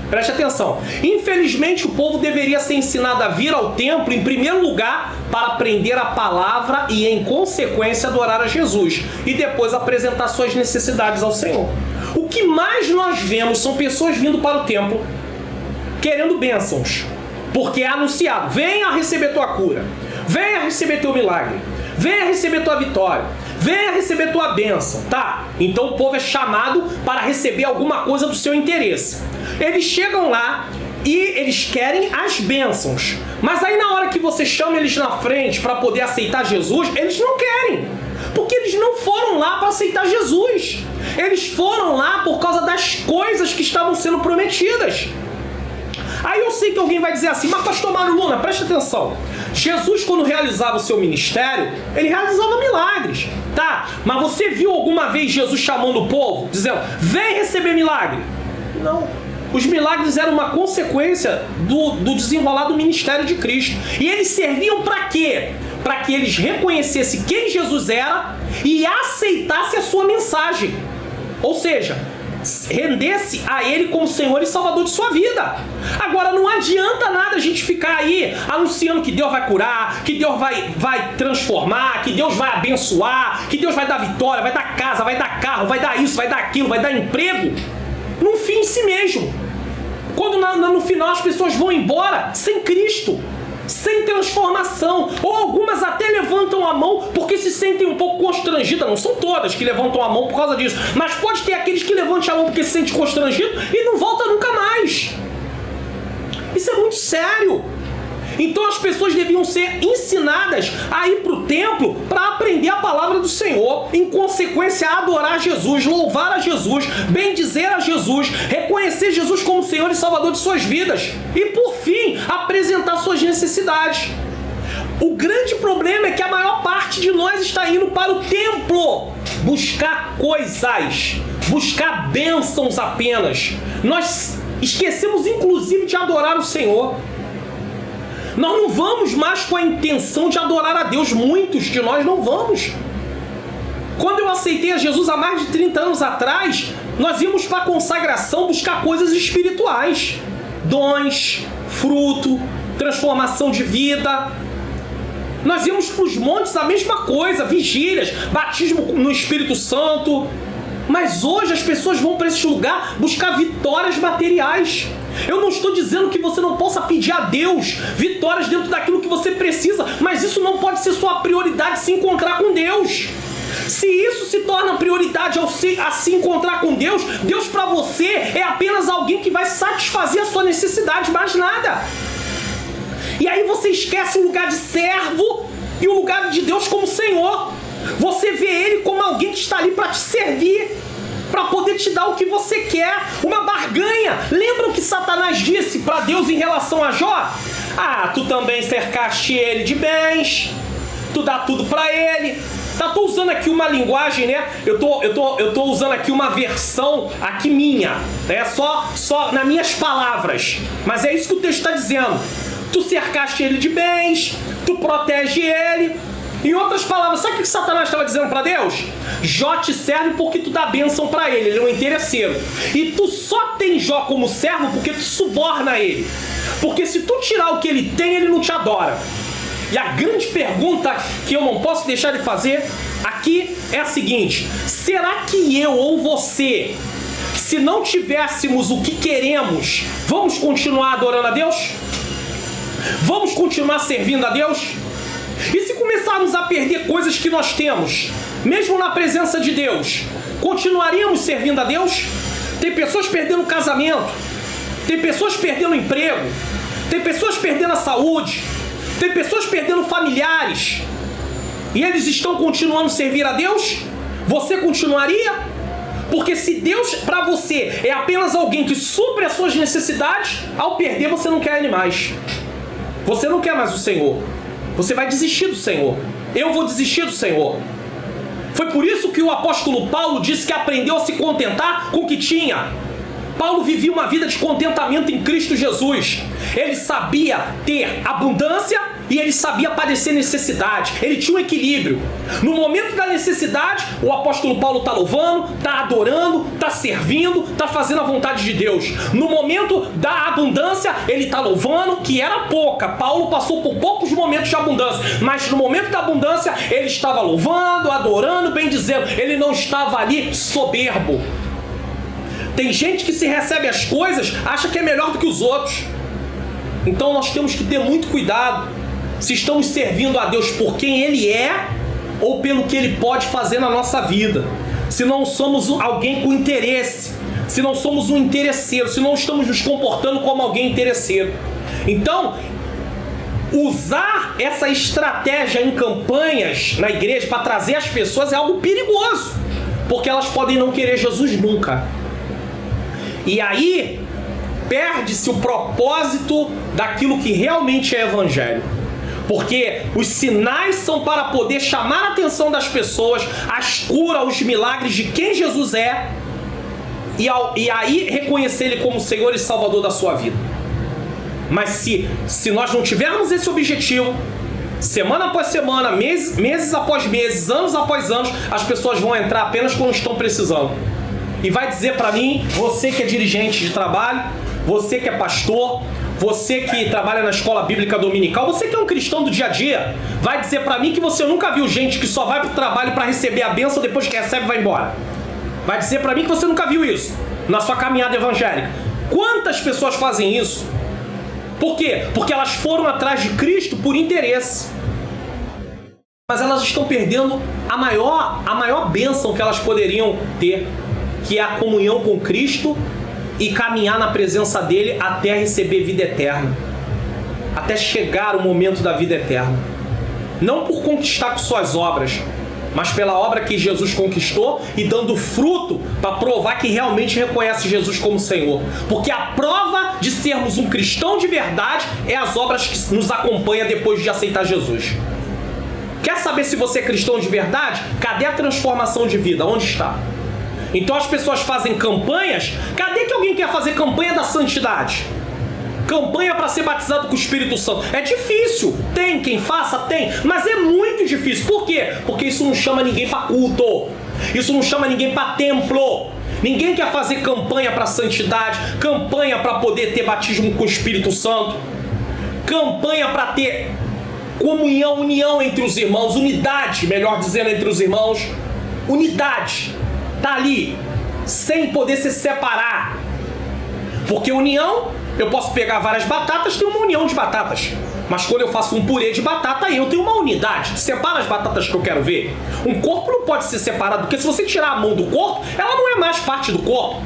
Preste atenção. Infelizmente o povo deveria ser ensinado a vir ao templo em primeiro lugar para aprender a palavra e em consequência adorar a Jesus e depois apresentar suas necessidades ao Senhor. O que mais nós vemos são pessoas vindo para o templo querendo bênçãos, porque é anunciado: venha receber tua cura, venha receber teu milagre, venha receber tua vitória, venha receber tua bênção, tá? Então o povo é chamado para receber alguma coisa do seu interesse. Eles chegam lá e eles querem as bênçãos. Mas aí na hora que você chama eles na frente para poder aceitar Jesus, eles não querem. Porque eles não foram lá para aceitar Jesus. Eles foram lá por causa das coisas que estavam sendo prometidas. Aí eu sei que alguém vai dizer assim: mas pastor Mário Luna, preste atenção. Jesus, quando realizava o seu ministério, ele realizava milagres, tá? Mas você viu alguma vez Jesus chamando o povo, dizendo: vem receber milagre? Não. Os milagres eram uma consequência do desenrolar do ministério de Cristo. E eles serviam para quê? Para que eles reconhecessem quem Jesus era e aceitassem a sua mensagem. Ou seja, rendesse a ele como Senhor e Salvador de sua vida. Agora, não adianta nada a gente ficar aí anunciando que Deus vai curar, que Deus vai transformar, que Deus vai abençoar, que Deus vai dar vitória, vai dar casa, vai dar carro, vai dar isso, vai dar aquilo, vai dar emprego, num fim em si mesmo. Quando no final as pessoas vão embora sem Cristo, sem transformação, ou algumas até levantam a mão porque se sentem um pouco constrangidas. Não são todas que levantam a mão por causa disso, mas pode ter aqueles que levantam a mão porque se sentem constrangidos e não volta nunca mais. Isso é muito sério. Então as pessoas deviam ser ensinadas a ir para o templo para aprender a palavra do Senhor, em consequência a adorar Jesus, louvar a Jesus, bendizer a Jesus, reconhecer Jesus como Senhor e Salvador de suas vidas e, por fim, apresentar suas necessidades. O grande problema é que a maior parte de nós está indo para o templo buscar coisas, buscar bênçãos apenas. Nós esquecemos inclusive de adorar o Senhor. Nós não vamos mais com a intenção de adorar a Deus. Muitos de nós não vamos. Quando eu aceitei a Jesus há mais de 30 anos atrás, nós íamos para a consagração buscar coisas espirituais. Dons, fruto, transformação de vida. Nós íamos para os montes, a mesma coisa, vigílias, batismo no Espírito Santo. Mas hoje as pessoas vão para esse lugar buscar vitórias materiais. Eu não estou dizendo que você não possa pedir a Deus vitórias dentro daquilo que você precisa, mas isso não pode ser sua prioridade, se encontrar com Deus. Se isso se torna prioridade ao se encontrar com Deus, Deus para você é apenas alguém que vai satisfazer a sua necessidade, mais nada. E aí você esquece o lugar de servo e o lugar de Deus como Senhor. Você vê Ele como alguém que está ali para te servir, para poder te dar o que você quer, uma barganha. Lembra o que Satanás disse para Deus em relação a Jó? Ah, tu também cercaste ele de bens, tu dá tudo para ele. Tô usando aqui uma linguagem, né? Eu tô usando aqui uma versão aqui minha, né? Só nas minhas palavras. Mas é isso que o texto está dizendo. Tu cercaste ele de bens, tu protege ele. Em outras palavras, sabe o que Satanás estava dizendo para Deus? Jó te serve porque tu dá bênção para ele é um interesseiro. E tu só tem Jó como servo porque tu suborna ele. Porque se tu tirar o que ele tem, ele não te adora. E a grande pergunta que eu não posso deixar de fazer aqui é a seguinte: será que eu ou você, se não tivéssemos o que queremos, vamos continuar adorando a Deus? Vamos continuar servindo a Deus? E se começarmos a perder coisas que nós temos, mesmo na presença de Deus, continuaríamos servindo a Deus? Tem pessoas perdendo casamento, tem pessoas perdendo emprego, tem pessoas perdendo a saúde, tem pessoas perdendo familiares, e eles estão continuando a servir a Deus? Você continuaria? Porque se Deus para você é apenas alguém que supre as suas necessidades, ao perder você não quer Ele mais. Você não quer mais o Senhor. Você vai desistir do Senhor. Eu vou desistir do Senhor. Foi por isso que o apóstolo Paulo disse que aprendeu a se contentar com o que tinha. Paulo vivia uma vida de contentamento em Cristo Jesus. Ele sabia ter abundância e ele sabia padecer necessidade. Ele tinha um equilíbrio. No momento da necessidade, o apóstolo Paulo está louvando, está adorando, está servindo, está fazendo a vontade de Deus. No momento da abundância, ele está louvando, que era pouca. Paulo passou por poucos momentos de abundância, mas no momento da abundância, ele estava louvando, adorando, bendizendo. Ele não estava ali soberbo. Tem gente que se recebe as coisas, acha que é melhor do que os outros. Então nós temos que ter muito cuidado se estamos servindo a Deus por quem Ele é ou pelo que Ele pode fazer na nossa vida. Se não somos alguém com interesse, se não somos um interesseiro, se não estamos nos comportando como alguém interesseiro. Então, usar essa estratégia em campanhas na igreja para trazer as pessoas é algo perigoso, porque elas podem não querer Jesus nunca. E aí, perde-se o propósito daquilo que realmente é evangelho. Porque os sinais são para poder chamar a atenção das pessoas, as curas, os milagres de quem Jesus é, e aí reconhecer Ele como Senhor e Salvador da sua vida. Mas se nós não tivermos esse objetivo, semana após semana, meses após meses, anos após anos, as pessoas vão entrar apenas quando estão precisando. E vai dizer para mim, você que é dirigente de trabalho, você que é pastor, você que trabalha na escola bíblica dominical, você que é um cristão do dia a dia, vai dizer para mim que você nunca viu gente que só vai pro trabalho para receber a bênção, depois que recebe vai embora. Vai dizer para mim que você nunca viu isso na sua caminhada evangélica. Quantas pessoas fazem isso? Por quê? Porque elas foram atrás de Cristo por interesse. Mas elas estão perdendo a maior bênção que elas poderiam ter, que é a comunhão com Cristo e caminhar na presença dele até receber vida eterna, até chegar o momento da vida eterna. Não por conquistar com suas obras, mas pela obra que Jesus conquistou e dando fruto para provar que realmente reconhece Jesus como Senhor. Porque a prova de sermos um cristão de verdade é as obras que nos acompanham depois de aceitar Jesus. Quer saber se você é cristão de verdade? Cadê a transformação de vida? Onde está? Então as pessoas fazem campanhas. Cadê que alguém quer fazer campanha da santidade? Campanha para ser batizado com o Espírito Santo. É difícil. Tem quem faça? Tem. Mas é muito difícil. Por quê? Porque isso não chama ninguém para culto. Isso não chama ninguém para templo. Ninguém quer fazer campanha para santidade, campanha para poder ter batismo com o Espírito Santo, campanha para ter comunhão, união entre os irmãos, unidade, melhor dizendo, entre os irmãos. Unidade. Tá ali, sem poder se separar. Porque união, eu posso pegar várias batatas, tem uma união de batatas. Mas quando eu faço um purê de batata, aí eu tenho uma unidade. Separa as batatas que eu quero ver. Um corpo não pode ser separado, porque se você tirar a mão do corpo, ela não é mais parte do corpo.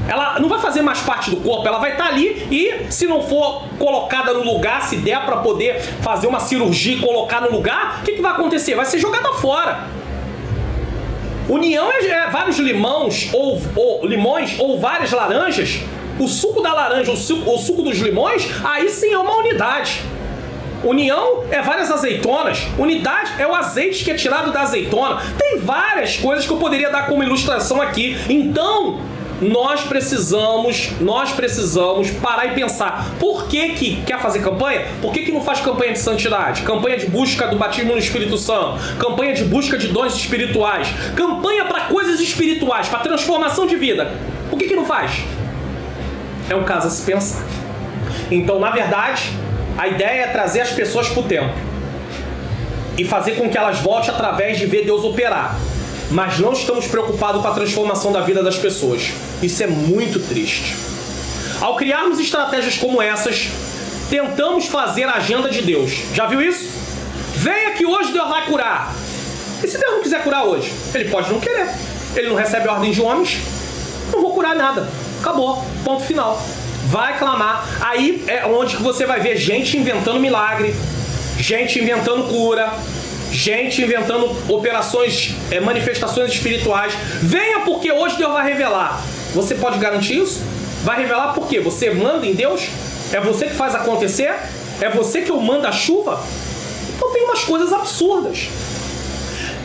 Ela não vai fazer mais parte do corpo, ela vai estar ali e, se não for colocada no lugar, se der para poder fazer uma cirurgia e colocar no lugar, o que vai acontecer? Vai ser jogada fora. União é vários limões ou várias laranjas. O suco da laranja, o suco dos limões, aí sim é uma unidade. União é várias azeitonas. Unidade é o azeite que é tirado da azeitona. Tem várias coisas que eu poderia dar como ilustração aqui. Então, nós precisamos parar e pensar. Por que quer fazer campanha? Por que não faz campanha de santidade? Campanha de busca do batismo no Espírito Santo. Campanha de busca de dons espirituais. Campanha para coisas espirituais, para transformação de vida. Por que não faz? É um caso a se pensar. Então, na verdade, a ideia é trazer as pessoas para o templo e fazer com que elas voltem através de ver Deus operar. Mas não estamos preocupados com a transformação da vida das pessoas. Isso é muito triste. Ao criarmos estratégias como essas, tentamos fazer a agenda de Deus. Já viu isso? Venha que hoje Deus vai curar. E se Deus não quiser curar hoje? Ele pode não querer. Ele não recebe ordem de homens. Não vou curar nada. Acabou. Ponto final. Vai clamar. Aí é onde que você vai ver gente inventando milagre, gente inventando cura, gente inventando operações, manifestações espirituais. Venha porque hoje Deus vai revelar. Você pode garantir isso? Vai revelar por quê? Você manda em Deus? É você que faz acontecer? É você que manda a chuva? Então tem umas coisas absurdas.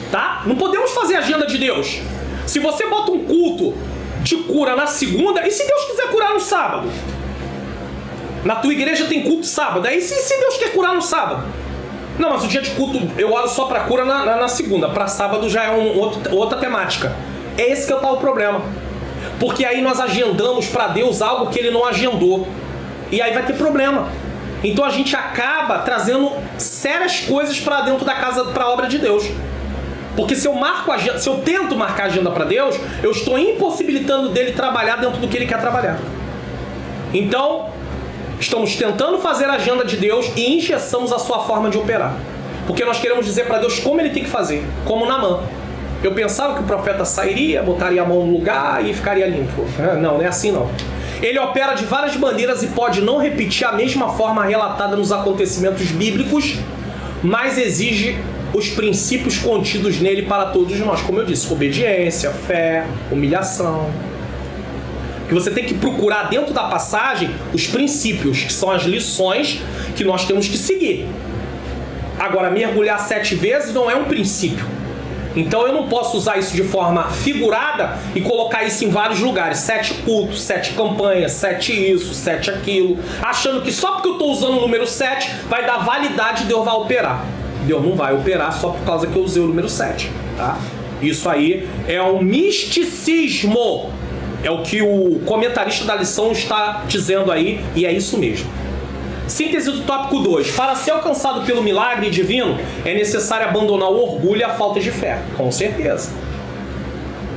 Tá? Não podemos fazer agenda de Deus. Se você bota um culto de cura na segunda, e se Deus quiser curar no sábado? Na tua igreja tem culto sábado. Aí se Deus quer curar no sábado? Não, mas o dia de culto eu oro só para cura na segunda. Para sábado já é outra temática. É esse que tá o problema. Porque aí nós agendamos para Deus algo que Ele não agendou. E aí vai ter problema. Então a gente acaba trazendo sérias coisas para dentro da casa, para a obra de Deus. Porque se eu tento marcar a agenda para Deus, eu estou impossibilitando dele trabalhar dentro do que ele quer trabalhar. Então, estamos tentando fazer a agenda de Deus e engessamos a sua forma de operar. Porque nós queremos dizer para Deus como ele tem que fazer, como Naamã. Eu pensava que o profeta sairia, botaria a mão no lugar e ficaria limpo. Não é assim não. Ele opera de várias maneiras e pode não repetir a mesma forma relatada nos acontecimentos bíblicos, mas exige os princípios contidos nele para todos nós. Como eu disse, obediência, fé, humilhação. Que você tem que procurar dentro da passagem os princípios, que são as lições que nós temos que seguir. Agora, mergulhar 7 vezes não é um princípio. Então eu não posso usar isso de forma figurada e colocar isso em vários lugares. 7 cultos, 7 campanhas, 7 isso, 7 aquilo. Achando que só porque eu estou usando o número 7 vai dar validade e Deus vai operar. Deus não vai operar só por causa que eu usei o número 7, tá? Isso aí é um misticismo. É o que o comentarista da lição está dizendo aí, e é isso mesmo. Síntese do tópico 2. Para ser alcançado pelo milagre divino, é necessário abandonar o orgulho e a falta de fé. Com certeza.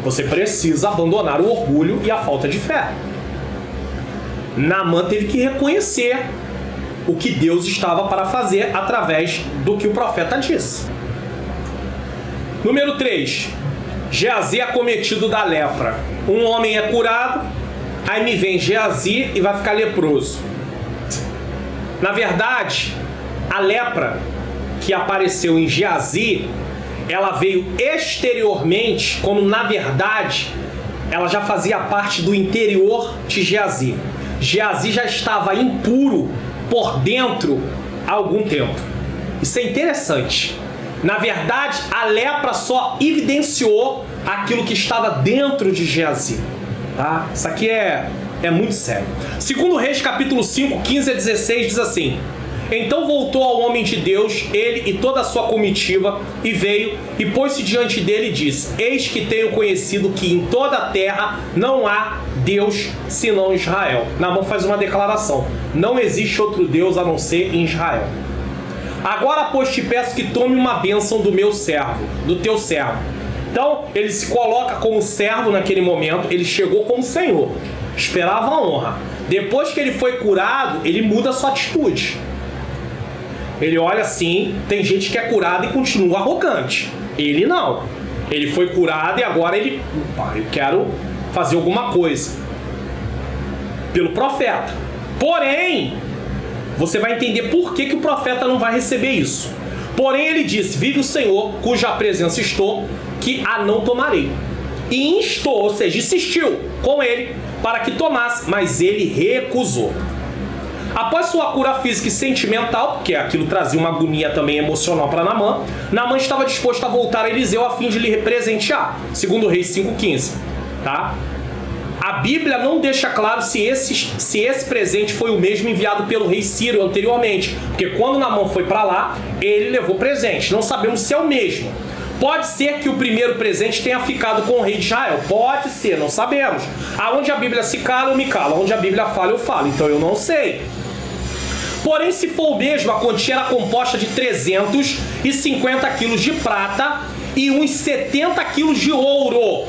Você precisa abandonar o orgulho e a falta de fé. Naamã teve que reconhecer o que Deus estava para fazer através do que o profeta disse. Número 3. Geazi acometido da lepra. Um homem é curado, aí me vem Geazi e vai ficar leproso. Na verdade, a lepra que apareceu em Geazi, ela veio exteriormente, como na verdade ela já fazia parte do interior de Geazi. Geazi já estava impuro por dentro há algum tempo. Isso é interessante. Na verdade, a lepra só evidenciou aquilo que estava dentro de Geazi. Tá? Isso aqui é muito sério. Segundo Reis, capítulo 5, 15 a 16, diz assim: Então voltou ao homem de Deus, ele e toda a sua comitiva, e veio, e pôs-se diante dele e disse: Eis que tenho conhecido que em toda a terra não há Deus senão Israel. Naamã faz uma declaração: não existe outro Deus a não ser em Israel. Agora, pois, te peço que tome uma bênção do meu servo, do teu servo. Então, ele se coloca como servo naquele momento, ele chegou como senhor, esperava a honra. Depois que ele foi curado, ele muda a sua atitude. Ele olha assim, tem gente que é curada e continua arrogante. Ele não. Ele foi curado e agora ele... eu quero fazer alguma coisa. Pelo profeta. Porém, você vai entender por que o profeta não vai receber isso. Porém, ele disse: vive o Senhor, cuja presença estou, que a não tomarei. E instou, ou seja, insistiu com ele para que tomasse, mas ele recusou. Após sua cura física e sentimental, porque aquilo trazia uma agonia também emocional para Naamã, Naamã estava disposto a voltar a Eliseu a fim de lhe presentear, segundo Reis 5,15, tá? A Bíblia não deixa claro se esse presente foi o mesmo enviado pelo rei Ciro anteriormente, porque quando Naamã foi para lá, ele levou presente. Não sabemos se é o mesmo. Pode ser que o primeiro presente tenha ficado com o rei de Israel. Pode ser, não sabemos. Aonde a Bíblia se cala, eu me calo. Onde a Bíblia fala, eu falo. Então eu não sei. Porém, se for o mesmo, a quantia era composta de 350 quilos de prata e uns 70 quilos de ouro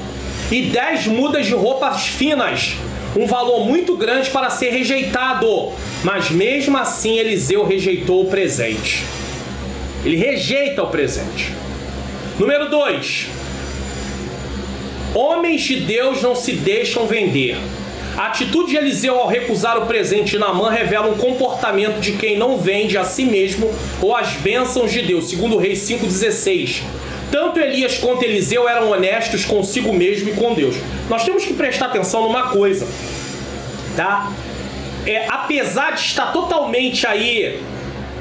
e 10 mudas de roupas finas. Um valor muito grande para ser rejeitado. Mas mesmo assim, Eliseu rejeitou o presente. Ele rejeita o presente. Número 2. Homens de Deus não se deixam vender. A atitude de Eliseu ao recusar o presente de Naamã revela um comportamento de quem não vende a si mesmo ou as bênçãos de Deus, segundo Reis 5,16. Tanto Elias quanto Eliseu eram honestos consigo mesmo e com Deus. Nós temos que prestar atenção numa coisa, tá? Apesar de estar totalmente aí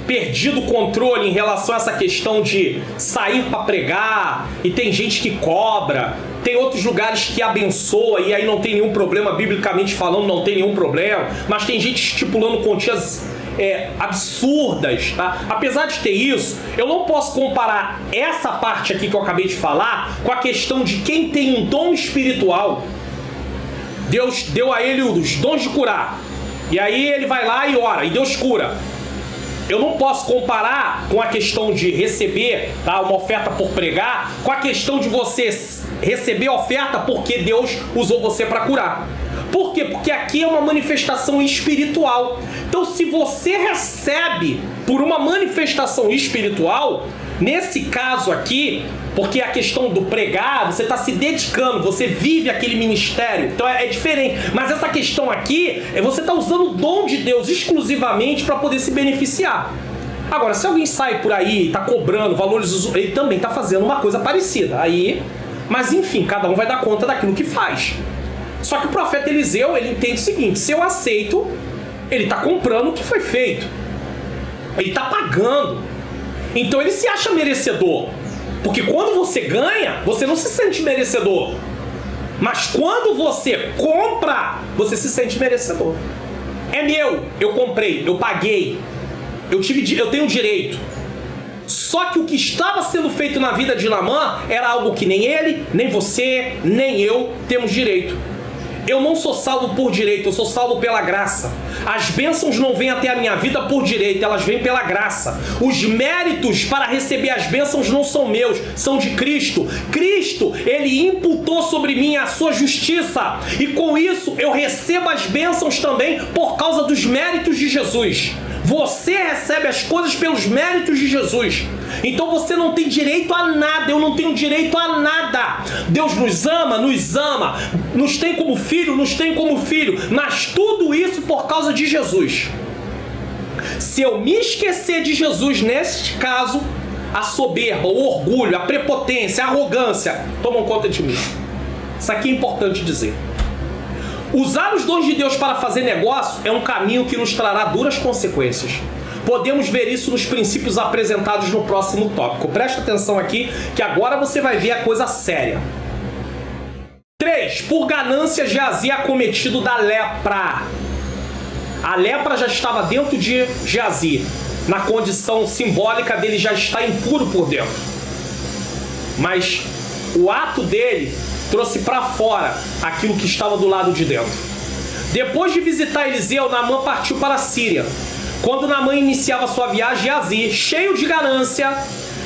perdido o controle em relação a essa questão de sair para pregar, e tem gente que cobra, tem outros lugares que abençoa e aí não tem nenhum problema, biblicamente falando, não tem nenhum problema, mas tem gente estipulando quantias absurdas, tá? Apesar de ter isso, eu não posso comparar essa parte aqui que eu acabei de falar com a questão de quem tem um dom espiritual. Deus deu a ele os dons de curar, e aí ele vai lá e ora, e Deus cura. Eu não posso comparar com a questão de receber, tá, uma oferta por pregar, com a questão de você receber a oferta porque Deus usou você para curar. Por quê? Porque aqui é uma manifestação espiritual. Então, se você recebe por uma manifestação espiritual, nesse caso aqui, porque a questão do pregar, você está se dedicando, você vive aquele ministério, então é diferente. Mas essa questão aqui, você está usando o dom de Deus exclusivamente para poder se beneficiar. Agora, se alguém sai por aí e está cobrando valores, ele também está fazendo uma coisa parecida. Aí, mas enfim, cada um vai dar conta daquilo que faz. Só que o profeta Eliseu, ele entende o seguinte: se eu aceito, ele está comprando o que foi feito. Ele está pagando. Então ele se acha merecedor. Porque quando você ganha, você não se sente merecedor. Mas quando você compra, você se sente merecedor. É meu, eu comprei, eu paguei, eu tenho direito. Só que o que estava sendo feito na vida de Naamã era algo que nem ele, nem você, nem eu temos direito. Eu não sou salvo por direito, eu sou salvo pela graça. As bênçãos não vêm até a minha vida por direito, elas vêm pela graça. Os méritos para receber as bênçãos não são meus, são de Cristo. Cristo, ele imputou sobre mim a sua justiça. E com isso eu recebo as bênçãos também por causa dos méritos de Jesus. Você recebe as coisas pelos méritos de Jesus. Então você não tem direito a nada, eu não tenho direito a nada. Deus nos ama, nos tem como filho, mas tudo isso por causa de Jesus. Se eu me esquecer de Jesus, neste caso, a soberba, o orgulho, a prepotência, a arrogância tomam conta de mim. Isso aqui é importante dizer. Usar os dons de Deus para fazer negócio é um caminho que nos trará duras consequências. Podemos ver isso nos princípios apresentados no próximo tópico. Presta atenção aqui, que agora você vai ver a coisa séria. 3. Por ganância Geazi acometido da lepra. A lepra já estava dentro de Geazi. na condição simbólica dele já estar impuro por dentro. Mas o ato dele trouxe para fora aquilo que estava do lado de dentro. Depois de visitar Eliseu, Naamã partiu para a Síria. Quando Naamã iniciava sua viagem, Geazi, cheio de ganância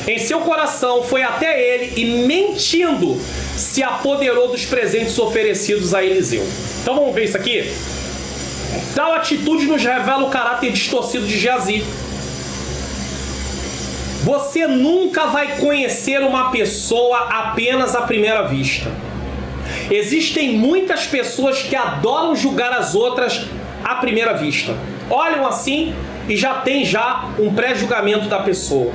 em seu coração, foi até ele e, mentindo, se apoderou dos presentes oferecidos a Eliseu. Então vamos ver isso aqui? Tal atitude nos revela o caráter distorcido de Geazi. Você nunca vai conhecer uma pessoa apenas à primeira vista. Existem muitas pessoas que adoram julgar as outras à primeira vista. Olham assim e já tem um pré-julgamento da pessoa.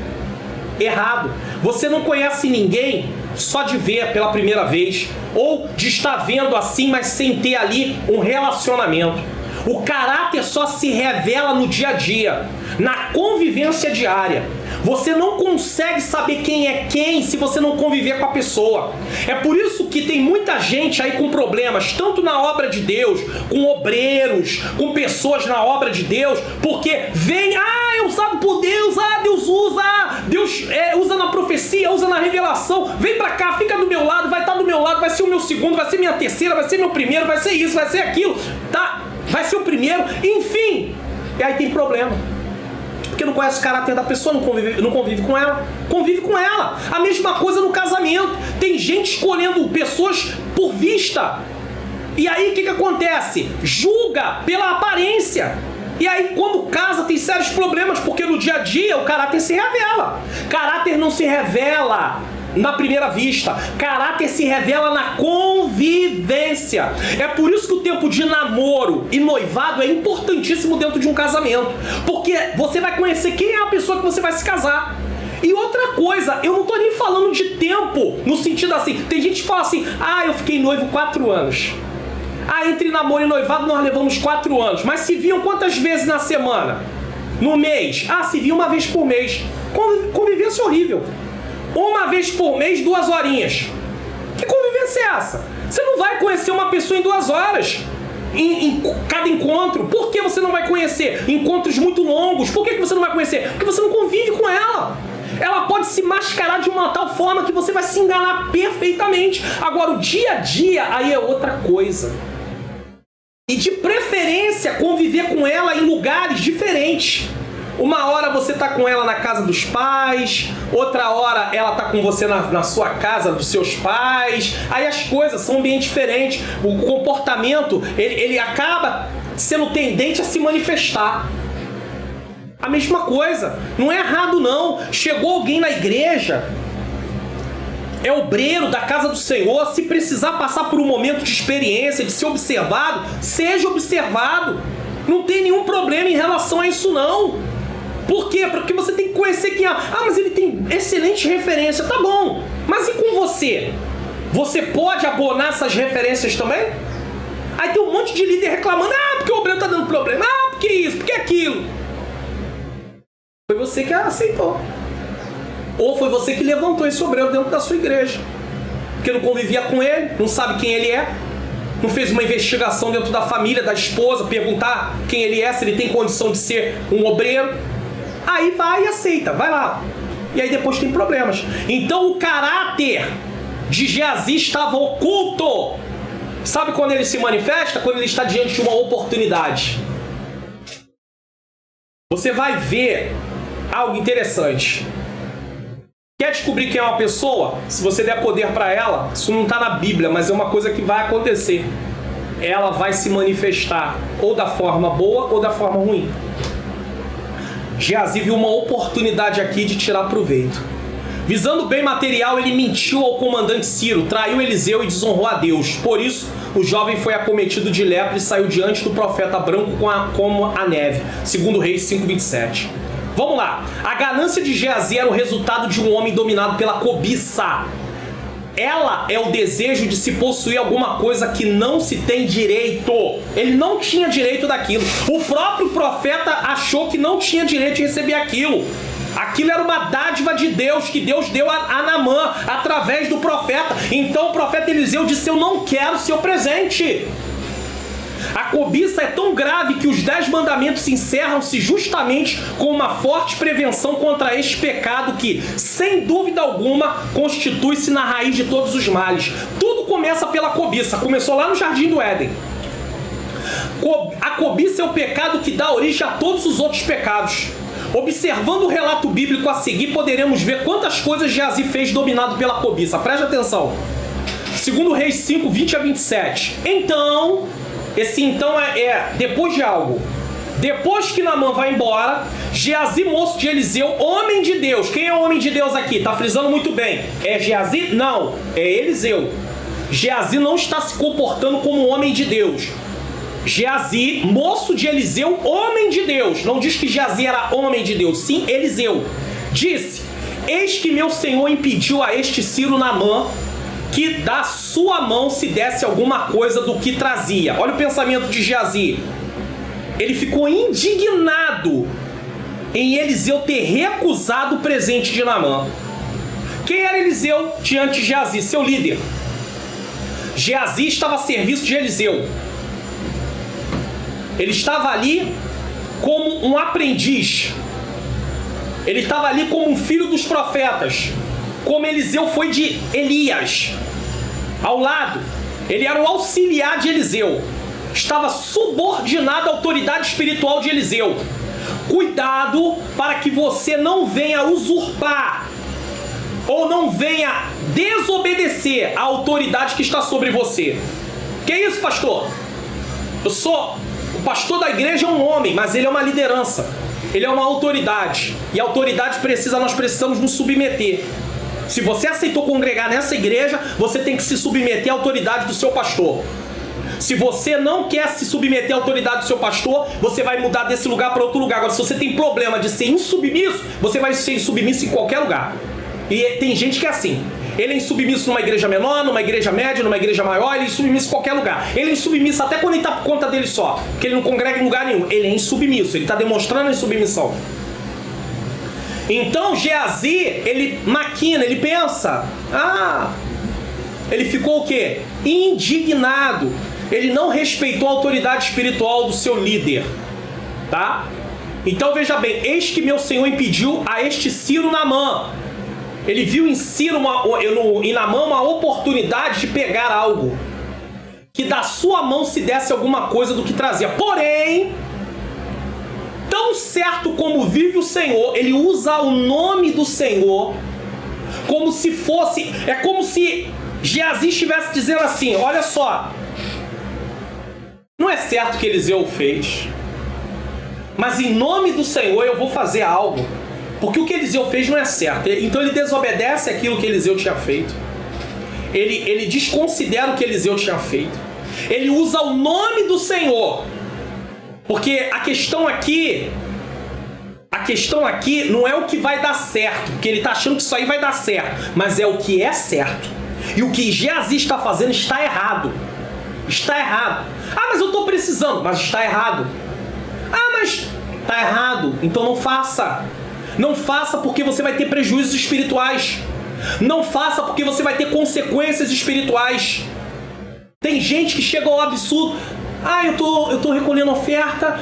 Errado. Você não conhece ninguém só de ver pela primeira vez, ou de estar vendo assim, mas sem ter ali um relacionamento. O caráter só se revela no dia a dia, na convivência diária. Você não consegue saber quem é quem se você não conviver com a pessoa. É por isso que tem muita gente aí com problemas, tanto na obra de Deus, com obreiros, com pessoas na obra de Deus, porque vem, é usado por Deus, Deus usa, Deus usa na profecia, usa na revelação, vem pra cá, fica do meu lado, vai estar do meu lado, vai ser o meu segundo, vai ser minha terceira, vai ser meu primeiro, vai ser isso, vai ser aquilo, tá? Vai ser o primeiro, enfim. E aí tem problema. Porque não conhece o caráter da pessoa, não convive com ela. Convive com ela. A mesma coisa no casamento. Tem gente escolhendo pessoas por vista. E aí o que acontece? Julga pela aparência. E aí quando casa tem sérios problemas, porque no dia a dia o caráter se revela. Caráter não se revela na primeira vista. Caráter se revela na convivência. É por isso que o tempo de namoro e noivado é importantíssimo dentro de um casamento. Porque você vai conhecer quem é a pessoa que você vai se casar. E outra coisa, eu não tô nem falando de tempo, no sentido assim, tem gente que fala assim, eu fiquei noivo 4 anos. Entre namoro e noivado nós levamos 4 anos. Mas se viam quantas vezes na semana? No mês? Se viam uma vez por mês. Convivência horrível. Uma vez por mês, 2 horinhas. Que convivência é essa? Você não vai conhecer uma pessoa em 2 horas. Em cada encontro. Por que você não vai conhecer? Encontros muito longos. Por que você não vai conhecer? Porque você não convive com ela. Ela pode se mascarar de uma tal forma que você vai se enganar perfeitamente. Agora, o dia a dia, aí é outra coisa. E de preferência, conviver com ela em lugares diferentes. Uma hora você tá com ela na casa dos pais, outra hora ela tá com você na sua casa dos seus pais. Aí as coisas são bem diferentes. O comportamento, ele acaba sendo tendente a se manifestar. A mesma coisa. Não é errado não. Chegou alguém na igreja, é obreiro da casa do Senhor, se precisar passar por um momento de experiência, de ser observado, seja observado. Não tem nenhum problema em relação a isso não. Por quê? Porque você tem que conhecer quem é. Mas ele tem excelente referência. Tá bom. Mas e com você? Você pode abonar essas referências também? Aí tem um monte de líder reclamando. Porque o obreiro tá dando problema. Porque isso, porque aquilo. Foi você que aceitou. Ou foi você que levantou esse obreiro dentro da sua igreja. Porque não convivia com ele, não sabe quem ele é. Não fez uma investigação dentro da família, da esposa, perguntar quem ele é, se ele tem condição de ser um obreiro. Aí vai e aceita, vai lá. E aí depois tem problemas. Então o caráter de Geazi estava oculto. Sabe quando ele se manifesta? Quando ele está diante de uma oportunidade. Você vai ver algo interessante. Quer descobrir quem é uma pessoa? Se você der poder para ela, isso não está na Bíblia, mas é uma coisa que vai acontecer. Ela vai se manifestar ou da forma boa ou da forma ruim. Geazi viu uma oportunidade aqui de tirar proveito. Visando bem material, ele mentiu ao comandante Ciro, traiu Eliseu e desonrou a Deus. Por isso, o jovem foi acometido de lepra e saiu diante do profeta branco como a neve. Segundo Reis 5:27. Vamos lá. A ganância de Geazi era o resultado de um homem dominado pela cobiça. Ela é o desejo de se possuir alguma coisa que não se tem direito. Ele não tinha direito daquilo. O próprio profeta achou que não tinha direito de receber aquilo. Aquilo era uma dádiva de Deus, que Deus deu a Naamã através do profeta. Então o profeta Eliseu disse: eu não quero seu presente. A cobiça é tão grave que os 10 mandamentos encerram-se justamente com uma forte prevenção contra este pecado que, sem dúvida alguma, constitui-se na raiz de todos os males. Tudo começa pela cobiça. Começou lá no Jardim do Éden. A cobiça é o pecado que dá origem a todos os outros pecados. Observando o relato bíblico a seguir, poderemos ver quantas coisas Geazi fez dominado pela cobiça. Preste atenção. 2 Reis 5, 20 a 27. Então, esse então é depois de algo. Depois que Naamã vai embora, Geazi, moço de Eliseu, homem de Deus. Quem é o homem de Deus aqui? Tá frisando muito bem. É Geazi? Não, é Eliseu. Geazi não está se comportando como um homem de Deus. Geazi, moço de Eliseu, homem de Deus. Não diz que Geazi era homem de Deus, sim Eliseu. Disse: eis que meu senhor impediu a este Ciro Naamã que da sua mão se desse alguma coisa do que trazia. Olha o pensamento de Geazi. Ele ficou indignado em Eliseu ter recusado o presente de Naamã. Quem era Eliseu diante de Geazi? Seu líder. Geazi estava a serviço de Eliseu. Ele estava ali como um aprendiz. Ele estava ali como um filho dos profetas. Como Eliseu foi de Elias. Ao lado, ele era o auxiliar de Eliseu. Estava subordinado à autoridade espiritual de Eliseu. Cuidado para que você não venha usurpar ou não venha desobedecer à autoridade que está sobre você. Que isso, pastor? O pastor da igreja é um homem, mas ele é uma liderança. Ele é uma autoridade. E a autoridade nós precisamos nos submeter. Se você aceitou congregar nessa igreja, você tem que se submeter à autoridade do seu pastor. Se você não quer se submeter à autoridade do seu pastor, você vai mudar desse lugar para outro lugar. Agora, se você tem problema de ser insubmisso, você vai ser insubmisso em qualquer lugar. E tem gente que é assim. Ele é insubmisso numa igreja menor, numa igreja média, numa igreja maior, ele é insubmisso em qualquer lugar. Ele é insubmisso até quando ele está por conta dele só, porque ele não congrega em lugar nenhum. Ele é insubmisso, ele está demonstrando a insubmissão. Então Geazi, ele maquina, ele pensa. Ele ficou o quê? Indignado. Ele não respeitou a autoridade espiritual do seu líder. Tá? Então veja bem, eis que meu senhor impediu a este Ciro Naamã. Ele viu em Ciro em Naamã uma oportunidade de pegar algo. Que da sua mão se desse alguma coisa do que trazia. Porém, tão certo como vive o Senhor, ele usa o nome do Senhor como se fosse... É como se Geazi estivesse dizendo assim, olha só, não é certo que Eliseu fez, mas em nome do Senhor eu vou fazer algo, porque o que Eliseu fez não é certo. Então ele desobedece aquilo que Eliseu tinha feito. Ele desconsidera o que Eliseu tinha feito. Ele usa o nome do Senhor. Porque a questão aqui não é o que vai dar certo, porque ele está achando que isso aí vai dar certo, mas é o que é certo. E o que Geazi está fazendo está errado. Está errado. Mas eu estou precisando, mas está errado. Mas está errado, então não faça. Não faça porque você vai ter prejuízos espirituais. Não faça porque você vai ter consequências espirituais. Tem gente que chega ao absurdo. Eu tô recolhendo oferta.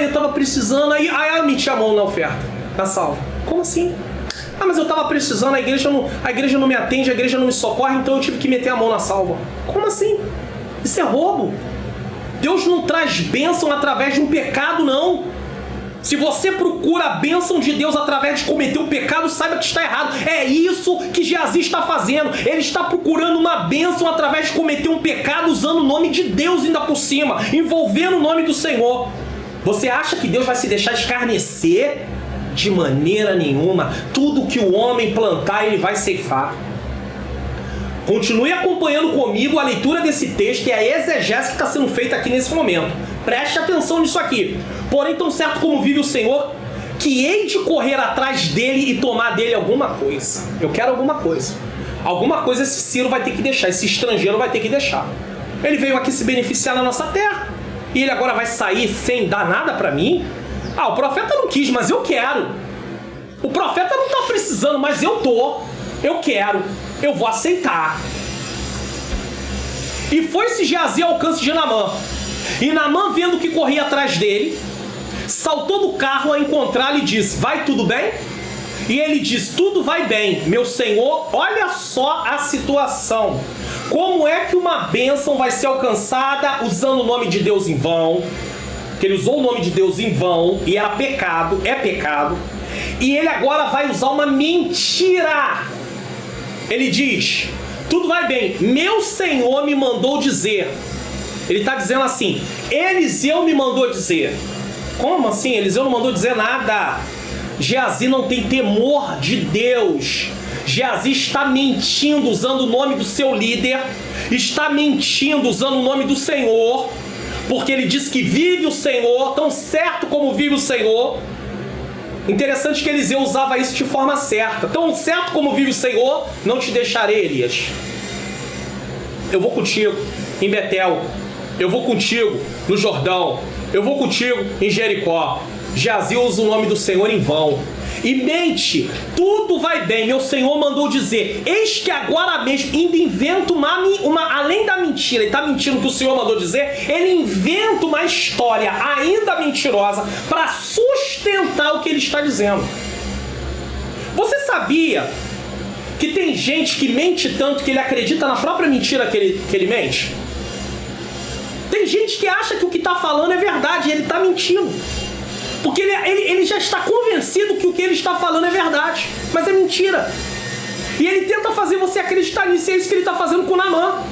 Eu tava precisando. Aí eu meti a mão na oferta, na salva. Como assim? Mas eu tava precisando, a igreja não me atende, a igreja não me socorre, então eu tive que meter a mão na salva. Como assim? Isso é roubo. Deus não traz bênção através de um pecado, não. Se você procura a bênção de Deus através de cometer um pecado, saiba que está errado. É isso que Geazi está fazendo. Ele está procurando uma bênção através de cometer um pecado usando o nome de Deus ainda por cima, envolvendo o nome do Senhor. Você acha que Deus vai se deixar escarnecer? De maneira nenhuma. Tudo que o homem plantar, ele vai ceifar. Continue acompanhando comigo a leitura desse texto e a exegese que está sendo feita aqui nesse momento. Preste atenção nisso aqui. Porém, tão certo como vive o Senhor, que hei de correr atrás dele e tomar dele alguma coisa. Eu quero alguma coisa. Alguma coisa esse Ciro vai ter que deixar, esse estrangeiro vai ter que deixar. Ele veio aqui se beneficiar na nossa terra. E ele agora vai sair sem dar nada pra mim? O profeta não quis, mas eu quero. O profeta não tá precisando, mas eu tô. Eu quero. Eu vou aceitar. E foi-se Geazi ao alcance de Naamã. E Naamã, vendo que corria atrás dele, saltou do carro a encontrá-lo e disse: vai tudo bem? E ele diz: tudo vai bem, meu senhor. Olha só a situação. Como é que uma bênção vai ser alcançada usando o nome de Deus em vão? Que ele usou o nome de Deus em vão e era pecado, é pecado. E ele agora vai usar uma mentira. Ele diz: tudo vai bem, meu senhor me mandou dizer. Ele está dizendo assim: Eliseu me mandou dizer. Como assim? Eliseu não mandou dizer nada. Geazi não tem temor de Deus. Geazi está mentindo usando o nome do seu líder, está mentindo usando o nome do Senhor, porque ele diz que vive o Senhor, tão certo como vive o Senhor. Interessante que Eliseu usava isso de forma certa. Tão certo como vive o Senhor, não te deixarei, Elias. Eu vou contigo em Betel, eu vou contigo no Jordão, eu vou contigo em Jericó. Geazi usa o nome do Senhor em vão e mente. Tudo vai bem, meu Senhor mandou dizer. Eis que agora mesmo ainda inventa além da mentira, ele está mentindo que o Senhor mandou dizer, ele inventa uma história ainda mentirosa para sustentar o que ele está dizendo. Você sabia que tem gente que mente tanto que ele acredita na própria mentira que ele mente? Tem gente que acha que o que está falando é verdade e ele está mentindo. Porque ele já está convencido que o que ele está falando é verdade, mas é mentira. E ele tenta fazer você acreditar nisso, e é isso que ele está fazendo com Naamã.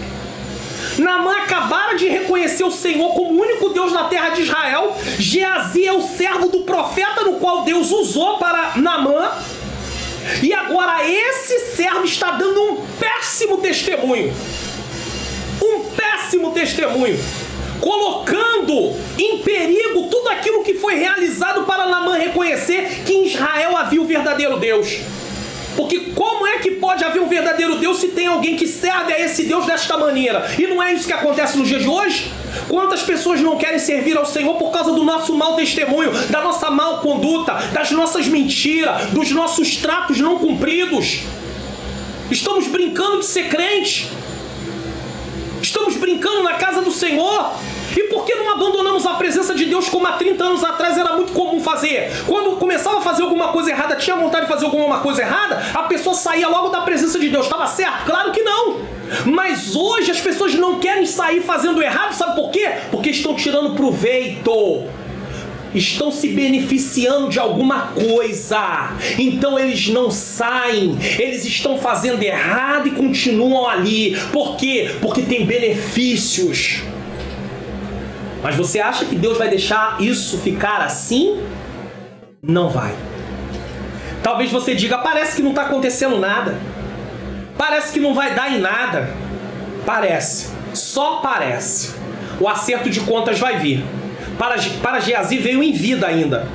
Naamã acabara de reconhecer o Senhor como o único Deus na terra de Israel. Geazi é o servo do profeta no qual Deus usou para Naamã. E agora esse servo está dando um péssimo testemunho. Um péssimo testemunho. Colocando em perigo tudo aquilo que foi realizado para Naamã reconhecer que em Israel havia o verdadeiro Deus. Porque como é que pode haver um verdadeiro Deus se tem alguém que serve a esse Deus desta maneira? E não é isso que acontece nos dias de hoje? Quantas pessoas não querem servir ao Senhor por causa do nosso mau testemunho, da nossa mal conduta, das nossas mentiras, dos nossos tratos não cumpridos? Estamos brincando de ser crente. Estamos brincando na casa do Senhor. E por que não abandonamos a presença de Deus como há 30 anos atrás era muito comum fazer? Quando começava a fazer alguma coisa errada, tinha vontade de fazer alguma coisa errada, a pessoa saía logo da presença de Deus. Estava certo? Claro que não. Mas hoje as pessoas não querem sair fazendo errado, sabe por quê? Porque estão tirando proveito. Estão se beneficiando de alguma coisa. Então eles não saem. Eles estão fazendo errado e continuam ali. Por quê? Porque tem benefícios. Mas você acha que Deus vai deixar isso ficar assim? Não vai. Talvez você diga: parece que não está acontecendo nada. Parece que não vai dar em nada. Parece. Só parece. O acerto de contas vai vir. Para Geazi veio em vida ainda.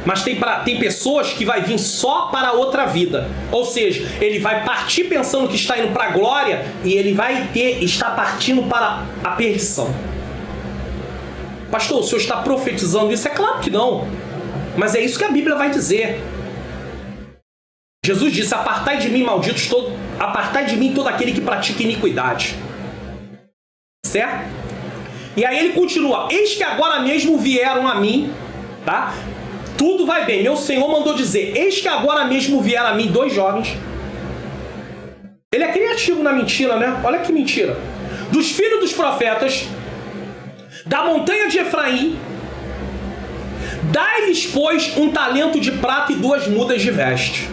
Mas tem pessoas que vai vir só para outra vida. Ou seja, ele vai partir pensando que está indo para a glória e ele vai estar partindo para a perdição. Pastor, o senhor está profetizando isso? É claro que não. Mas é isso que a Bíblia vai dizer. Jesus disse: apartai de mim, malditos, apartai de mim todo aquele que pratica iniquidade. Certo? E aí ele continua: eis que agora mesmo vieram a mim, tá? Tudo vai bem, meu Senhor mandou dizer: eis que agora mesmo vieram a mim 2 jovens. Ele é criativo na mentira, né? Olha que mentira. Dos filhos dos profetas, da montanha de Efraim, dai-lhes, pois, um talento de prata e 2 mudas de veste.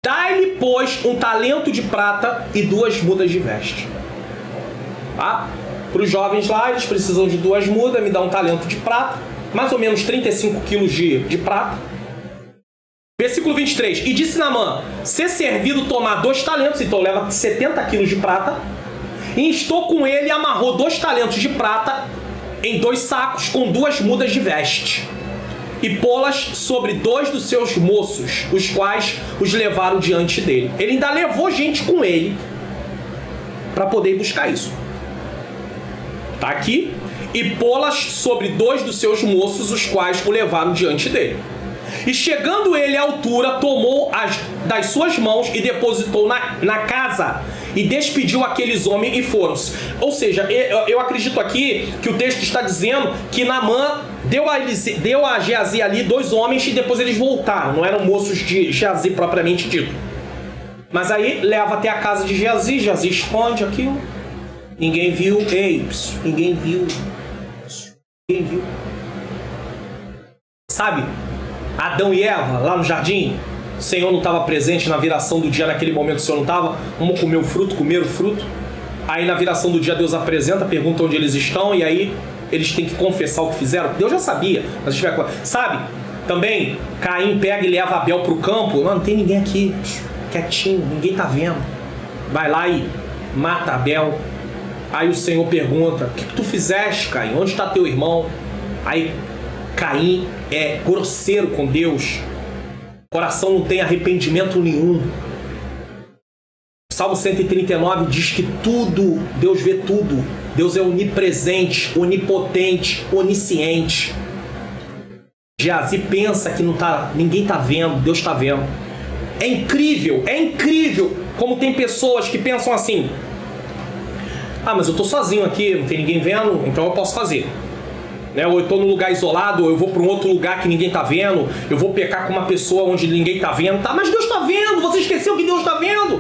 Dai-lhe, pois, um talento de prata e 2 mudas de veste. Tá? Para os jovens lá, eles precisam de 2 mudas, me dá um talento de prata, mais ou menos 35 quilos de prata. Versículo 23. E disse Naamã: ser servido tomar 2 talentos, então leva 70 quilos de prata, e instou com ele e amarrou 2 talentos de prata em 2 sacos com 2 mudas de veste, e pô-las sobre 2 dos seus moços, os quais os levaram diante dele. Ele ainda levou gente com ele para poder ir buscar isso. Tá aqui. E pô-las sobre 2 dos seus moços, os quais o levaram diante dele. E chegando ele à altura, tomou das suas mãos e depositou na casa. e despediu aqueles homens e foram-se. Ou seja, eu acredito aqui que o texto está dizendo que Naamã deu a Geazi ali 2 homens e depois eles voltaram. Não eram moços de Geazi propriamente dito. Mas aí leva até a casa de Geazi. Geazi esconde aquilo. Ninguém viu. Ei, ninguém viu. Ninguém viu. Sabe, Adão e Eva lá no jardim, o Senhor não estava presente na viração do dia, naquele momento o Senhor não estava, vamos comer o fruto, comeram o fruto. Aí na viração do dia Deus apresenta, pergunta onde eles estão, e aí eles têm que confessar o que fizeram. Deus já sabia, mas sabe, também Caim pega e leva Abel para o campo. Não tem ninguém aqui, quietinho, ninguém tá vendo. Vai lá e mata Abel. Aí o Senhor pergunta: o que tu fizeste, Caim? Onde está teu irmão? Aí Caim é grosseiro com Deus. O coração não tem arrependimento nenhum. O Salmo 139 diz que tudo, Deus vê tudo. Deus é onipresente, onipotente, onisciente. Geazi pensa que ninguém está vendo, Deus está vendo. É incrível como tem pessoas que pensam assim: ah, mas eu estou sozinho aqui, não tem ninguém vendo, então eu posso fazer. Né? Ou eu estou num lugar isolado, ou eu vou para um outro lugar que ninguém está vendo, eu vou pecar com uma pessoa onde ninguém está vendo. Tá, mas Deus está vendo, você esqueceu que Deus está vendo?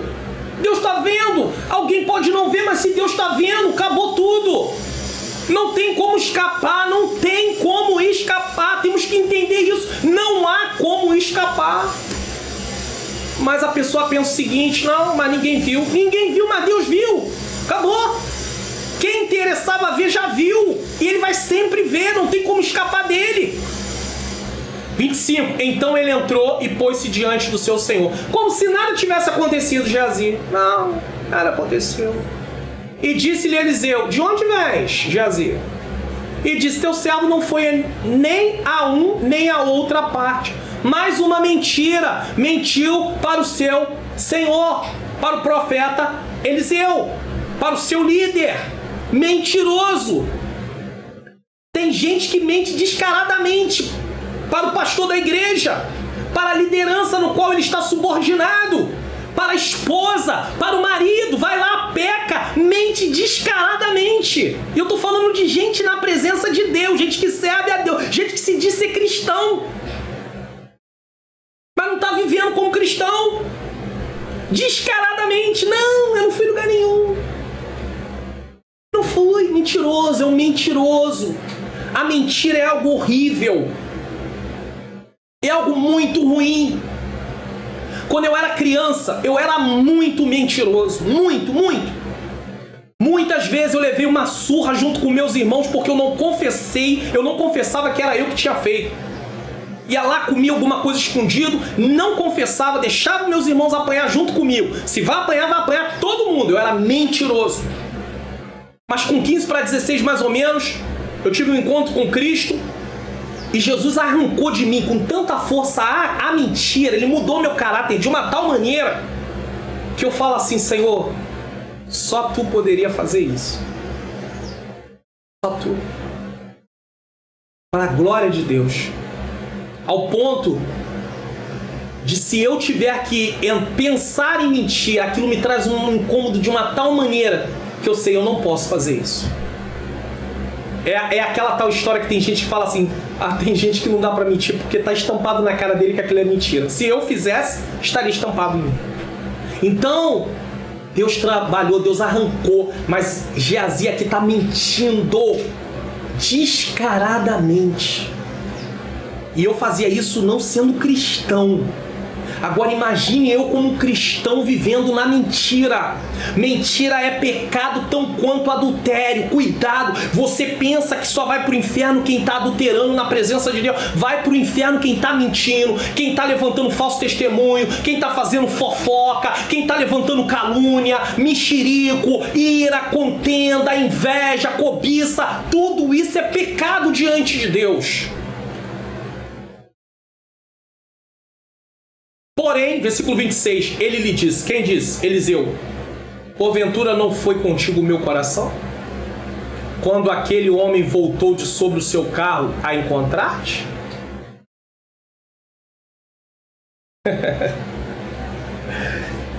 Deus está vendo. Alguém pode não ver, mas se Deus está vendo, acabou tudo. Não tem como escapar, não tem como escapar. Temos que entender isso. Não há como escapar. Mas a pessoa pensa o seguinte: não, mas ninguém viu. Ninguém viu, mas Deus viu. Acabou. Quem interessava ver já viu. E ele vai sempre ver, não tem como escapar dele. 25. Então ele entrou e pôs-se diante do seu senhor, como se nada tivesse acontecido. Geazi: não, nada aconteceu. E disse-lhe Eliseu: de onde vens, Geazi? E disse: teu servo não foi nem a um nem a outra parte, mas uma mentira mentiu para o seu senhor, para o profeta Eliseu, para o seu líder. Mentiroso. Tem gente que mente descaradamente para o pastor da igreja, para a liderança no qual ele está subordinado, para a esposa, para o marido. Vai lá, peca, mente descaradamente. E eu estou falando de gente na presença de Deus, gente que serve a Deus, gente que se diz ser cristão, mas não está vivendo como cristão. Descaradamente: não, eu não fui em lugar nenhum. Não fui. Mentiroso, é um mentiroso. A mentira é algo horrível. É algo muito ruim. Quando eu era criança, eu era muito mentiroso. Muito. Muitas vezes eu levei uma surra junto com meus irmãos porque eu não confessava que era eu que tinha feito. Ia lá, comia alguma coisa escondido, não confessava, deixava meus irmãos apanhar junto comigo. Se vai apanhar todo mundo. Eu era mentiroso. Mas com 15 para 16 mais ou menos, eu tive um encontro com Cristo e Jesus arrancou de mim com tanta força a mentira. Ele mudou meu caráter de uma tal maneira que eu falo assim: Senhor, só tu poderia fazer isso. Só tu. Para a glória de Deus. Ao ponto de, se eu tiver que pensar em mentir, aquilo me traz um incômodo de uma tal maneira que eu sei, eu não posso fazer isso. É aquela tal história que tem gente que fala assim: ah, tem gente que não dá pra mentir porque tá estampado na cara dele que aquilo é mentira. Se eu fizesse, estaria estampado em mim. Então, Deus trabalhou, Deus arrancou, mas Geazi aqui tá mentindo descaradamente. E eu fazia isso não sendo cristão. Agora imagine eu como cristão vivendo na mentira. Mentira é pecado tão quanto adultério. Cuidado, você pensa que só vai pro inferno quem está adulterando na presença de Deus. Vai pro inferno quem está mentindo, quem está levantando falso testemunho, quem está fazendo fofoca, quem está levantando calúnia, mexerico, ira, contenda, inveja, cobiça. Tudo isso é pecado diante de Deus. Porém, versículo 26, ele lhe diz, quem diz? Eliseu: porventura não foi contigo o meu coração, quando aquele homem voltou de sobre o seu carro a encontrar-te?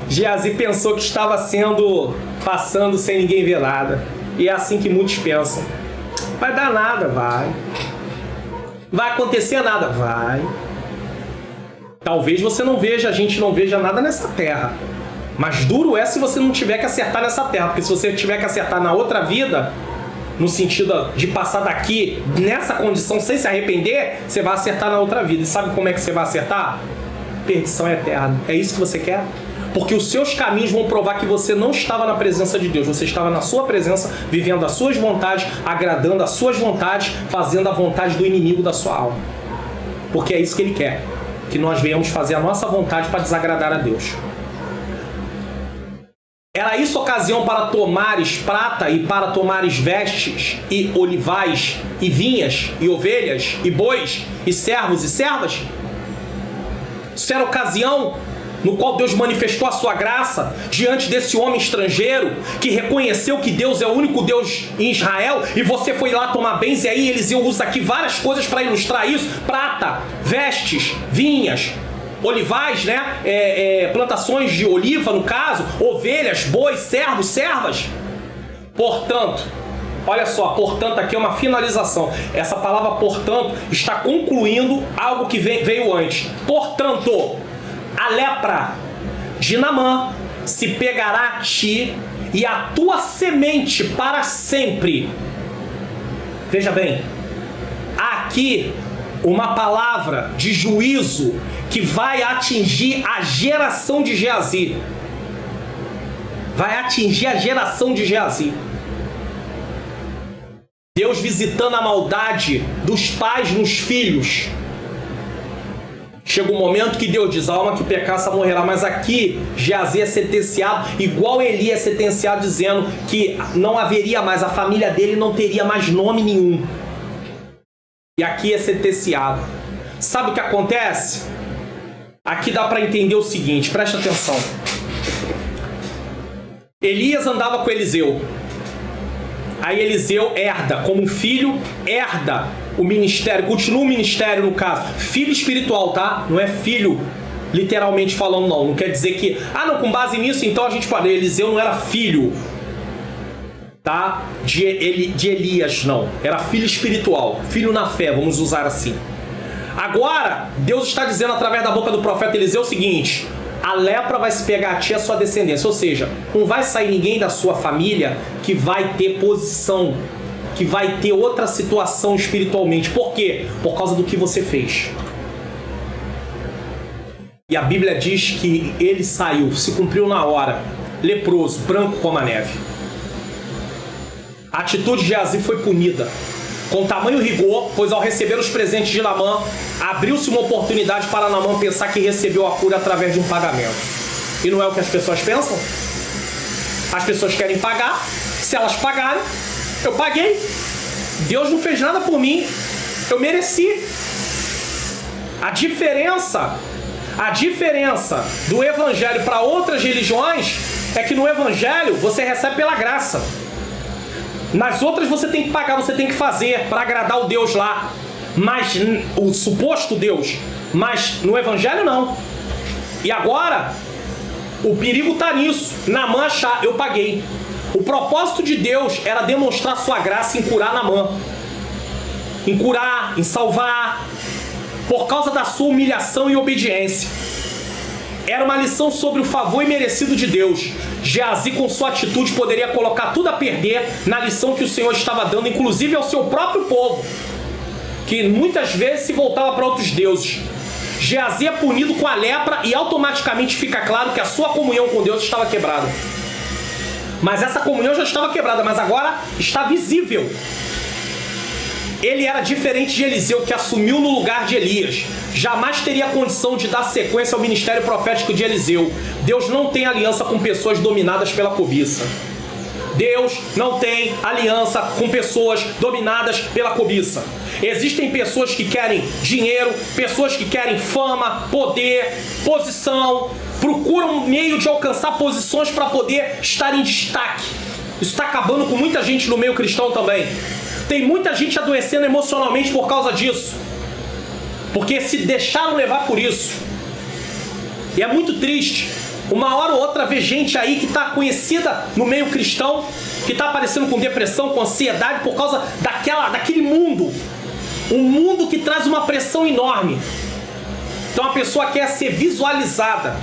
Geazi pensou que estava passando sem ninguém ver nada. E é assim que muitos pensam. Vai dar nada, vai. Vai acontecer nada, vai. Talvez você não veja, a gente não veja nada nessa terra. Mas duro é se você não tiver que acertar nessa terra. Porque se você tiver que acertar na outra vida, no sentido de passar daqui, nessa condição, sem se arrepender, você vai acertar na outra vida. E sabe como é que você vai acertar? Perdição eterna. É isso que você quer? Porque os seus caminhos vão provar que você não estava na presença de Deus. Você estava na sua presença, vivendo as suas vontades, agradando as suas vontades, fazendo a vontade do inimigo da sua alma. Porque é isso que ele quer. Que nós venhamos fazer a nossa vontade para desagradar a Deus. Era isso ocasião para tomares prata e para tomares vestes e olivais e vinhas e ovelhas e bois e servos e servas? Isso era ocasião no qual Deus manifestou a sua graça diante desse homem estrangeiro que reconheceu que Deus é o único Deus em Israel, e você foi lá tomar bens. E aí Eliseu usa aqui várias coisas para ilustrar isso: prata, vestes, vinhas, olivais, né? Plantações de oliva, no caso, ovelhas, bois, servos, servas. Portanto, olha só, portanto aqui é uma finalização. Essa palavra portanto está concluindo algo que veio antes. Portanto, a lepra de Naamã se pegará a ti e a tua semente para sempre. Veja bem, aqui uma palavra de juízo que vai atingir a geração de Geazi. Vai atingir a geração de Geazi. Deus visitando a maldade dos pais nos filhos. Chega um momento que Deus diz: a alma que pecar, essa morrerá. Mas aqui Geazi é sentenciado, igual Eli é sentenciado, dizendo que não haveria mais, a família dele não teria mais nome nenhum. E aqui é sentenciado. Sabe o que acontece? Aqui dá para entender o seguinte, preste atenção. Elias andava com Eliseu. Aí Eliseu herda, como filho, herda o ministério, continua o ministério no caso. Filho espiritual, tá? Não é filho literalmente falando, não. Não quer dizer que, não, com base nisso, então a gente pode. Eliseu não era filho, tá? De Elias, não. Era filho espiritual, filho na fé, vamos usar assim. Agora, Deus está dizendo através da boca do profeta Eliseu o seguinte: a lepra vai se pegar a ti e a sua descendência. Ou seja, não vai sair ninguém da sua família que vai ter posição, que vai ter outra situação espiritualmente. Por quê? Por causa do que você fez. E a Bíblia diz que ele saiu, se cumpriu na hora, leproso, branco como a neve. A atitude de Geazi foi punida com tamanho rigor, pois ao receber os presentes de Naamã, abriu-se uma oportunidade para Naamã pensar que recebeu a cura através de um pagamento. E não é o que as pessoas pensam? As pessoas querem pagar. Se elas pagarem, eu paguei. Deus não fez nada por mim, eu mereci. A diferença do evangelho para outras religiões é que no evangelho você recebe pela graça. Nas outras você tem que pagar, você tem que fazer para agradar o Deus lá, mas o suposto Deus. Mas no evangelho não. E agora o perigo está nisso. Naamã achar, eu paguei. O propósito de Deus era demonstrar sua graça em curar Naamã, em curar, em salvar, por causa da sua humilhação e obediência. Era uma lição sobre o favor imerecido de Deus. Geazi, com sua atitude, poderia colocar tudo a perder na lição que o Senhor estava dando, inclusive ao seu próprio povo, que muitas vezes se voltava para outros deuses. Geazi é punido com a lepra e automaticamente fica claro que a sua comunhão com Deus estava quebrada. Mas essa comunhão já estava quebrada, mas agora está visível. Ele era diferente de Eliseu, que assumiu no lugar de Elias. Jamais teria condição de dar sequência ao ministério profético de Eliseu. Deus não tem aliança com pessoas dominadas pela cobiça. Deus não tem aliança com pessoas dominadas pela cobiça. Existem pessoas que querem dinheiro, pessoas que querem fama, poder, posição, procuram um meio de alcançar posições para poder estar em destaque. Isso está acabando com muita gente no meio cristão também. Tem muita gente adoecendo emocionalmente por causa disso, porque se deixaram levar por isso. E é muito triste, Uma hora ou outra vê gente aí que está conhecida no meio cristão, que está aparecendo com depressão, com ansiedade por causa daquele mundo. Um mundo que traz uma pressão enorme. Então a pessoa quer ser visualizada.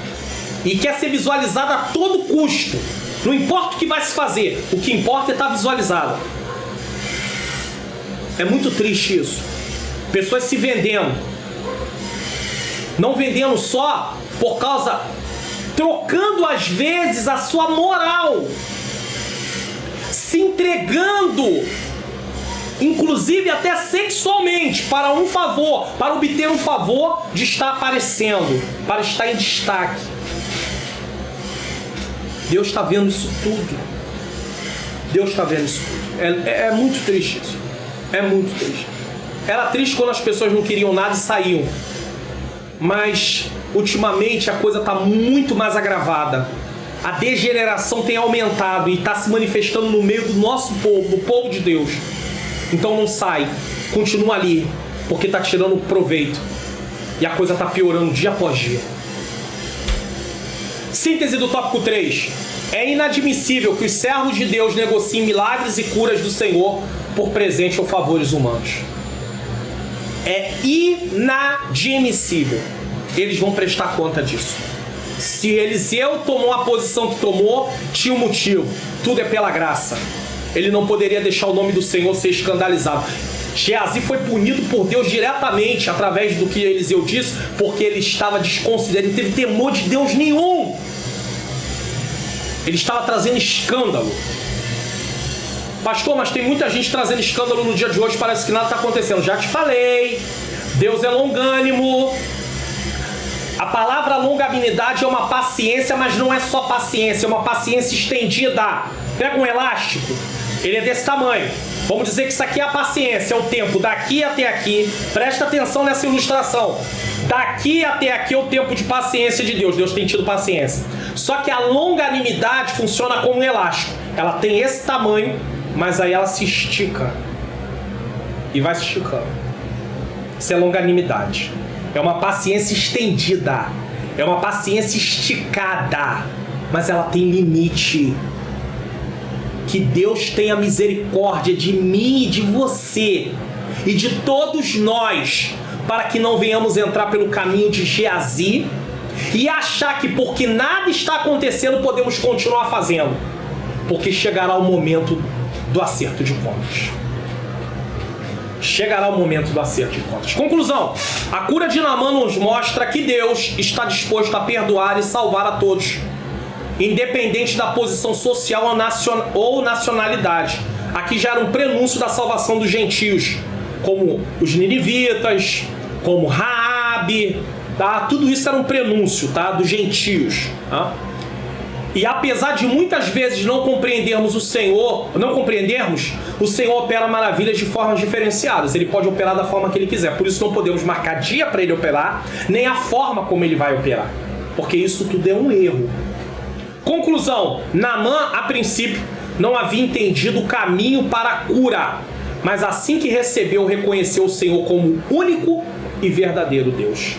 E quer ser visualizada a todo custo. Não importa o que vai se fazer, o que importa é estar visualizada. É muito triste isso. Pessoas se vendendo. Não vendendo só por causa... trocando às vezes a sua moral. Se entregando, inclusive até sexualmente, para um favor, para obter um favor de estar aparecendo, para estar em destaque. Deus está vendo isso tudo. Deus está vendo isso tudo. É muito triste isso. É muito triste. Era triste quando as pessoas não queriam nada e saíam. Mas, ultimamente, a coisa está muito mais agravada. A degeneração tem aumentado e está se manifestando no meio do nosso povo, do povo de Deus. Então não sai. Continua ali, porque está tirando proveito. E a coisa está piorando dia após dia. Síntese do tópico 3. É inadmissível que os servos de Deus negociem milagres e curas do Senhor por presente ou favores humanos. É inadmissível. Eles vão prestar conta disso. Se Eliseu tomou a posição que tomou, tinha um motivo. Tudo é pela graça. Ele não poderia deixar o nome do Senhor ser escandalizado. Geazi foi punido por Deus diretamente através do que Eliseu disse, porque ele estava desconsiderado, ele teve temor de Deus nenhum. Ele estava trazendo escândalo. Pastor, mas tem muita gente trazendo escândalo no dia de hoje, parece que nada está acontecendo. Já te falei, Deus é longânimo. A palavra longanimidade é uma paciência, mas não é só paciência, é uma paciência estendida. Pega um elástico, ele é desse tamanho. Vamos dizer que isso aqui é a paciência, é o tempo daqui até aqui. Presta atenção nessa ilustração. Daqui até aqui é o tempo de paciência de Deus. Deus tem tido paciência. Só que a longanimidade funciona como um elástico. Ela tem esse tamanho, mas aí ela se estica. E vai se esticando. Isso é longanimidade. É uma paciência estendida. É uma paciência esticada. Mas ela tem limite. Que Deus tenha misericórdia de mim e de você e de todos nós, para que não venhamos entrar pelo caminho de Geazi e achar que porque nada está acontecendo podemos continuar fazendo, porque chegará o momento do acerto de contas. Chegará o momento do acerto de contas. Conclusão: a cura de Naamã nos mostra que Deus está disposto a perdoar e salvar a todos, independente da posição social ou nacionalidade. Aqui já era um prenúncio da salvação dos gentios, como os ninivitas, como Raabe, tá? Tudo isso era um prenúncio, tá? Dos gentios, tá? E apesar de muitas vezes não compreendermos o Senhor, o Senhor opera maravilhas de formas diferenciadas. Ele pode operar da forma que Ele quiser. Por isso não podemos marcar dia para Ele operar, nem a forma como Ele vai operar, porque isso tudo é um erro. Conclusão: Naamã, a princípio, não havia entendido o caminho para a cura, mas assim que recebeu, reconheceu o Senhor como único e verdadeiro Deus.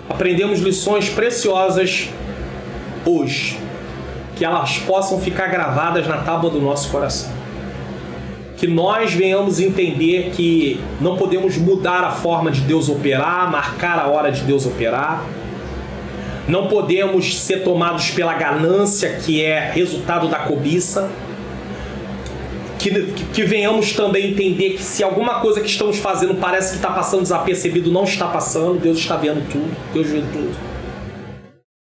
Aprendemos lições preciosas hoje, que elas possam ficar gravadas na tábua do nosso coração. Que nós venhamos entender que não podemos mudar a forma de Deus operar, marcar a hora de Deus operar. Não podemos ser tomados pela ganância, que é resultado da cobiça. Que venhamos também entender que se alguma coisa que estamos fazendo parece que está passando desapercebido, não está passando. Deus está vendo tudo. Deus vê tudo.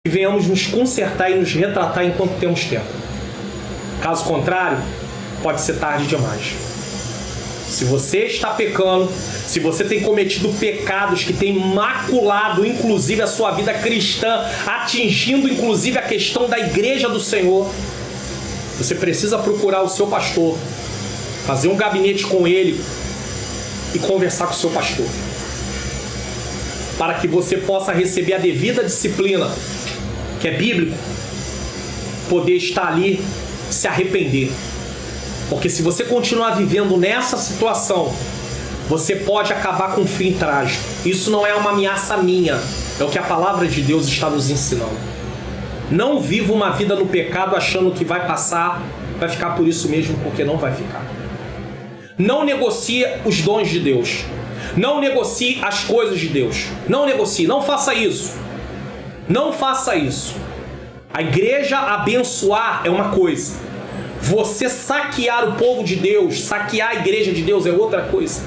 Que venhamos nos consertar e nos retratar enquanto temos tempo. Caso contrário, pode ser tarde demais. Se você está pecando, se você tem cometido pecados que têm maculado inclusive a sua vida cristã, atingindo inclusive a questão da igreja do Senhor, você precisa procurar o seu pastor, fazer um gabinete com ele e conversar com o seu pastor, para que você possa receber a devida disciplina, que é bíblico, poder estar ali, se arrepender. Porque se você continuar vivendo nessa situação, Você pode acabar com um fim trágico. Isso não é uma ameaça minha. É o que a palavra de Deus está nos ensinando. Não viva uma vida no pecado achando que vai passar, vai ficar por isso mesmo, porque não vai ficar. Não negocie os dons de Deus. Não negocie as coisas de Deus. Não negocie, não faça isso. Não faça isso. A igreja abençoar é uma coisa. Você saquear o povo de Deus, saquear a igreja de Deus é outra coisa.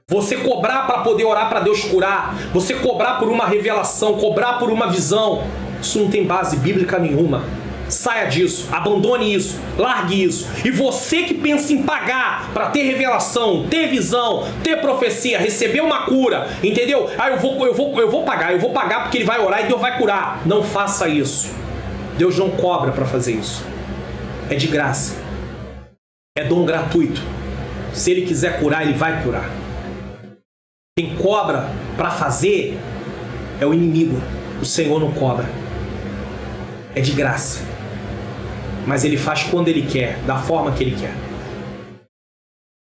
Você cobrar para poder orar para Deus curar, você cobrar por uma revelação, cobrar por uma visão, isso não tem base bíblica nenhuma. Saia disso, abandone isso, largue isso. E você que pensa em pagar para ter revelação, ter visão, ter profecia, receber uma cura, entendeu? Ah, eu vou pagar porque ele vai orar e Deus vai curar. Não faça isso. Deus não cobra para fazer isso. É de graça. É dom gratuito. Se ele quiser curar, ele vai curar. Quem cobra para fazer é o inimigo. O Senhor não cobra. É de graça. Mas ele faz quando ele quer, da forma que ele quer.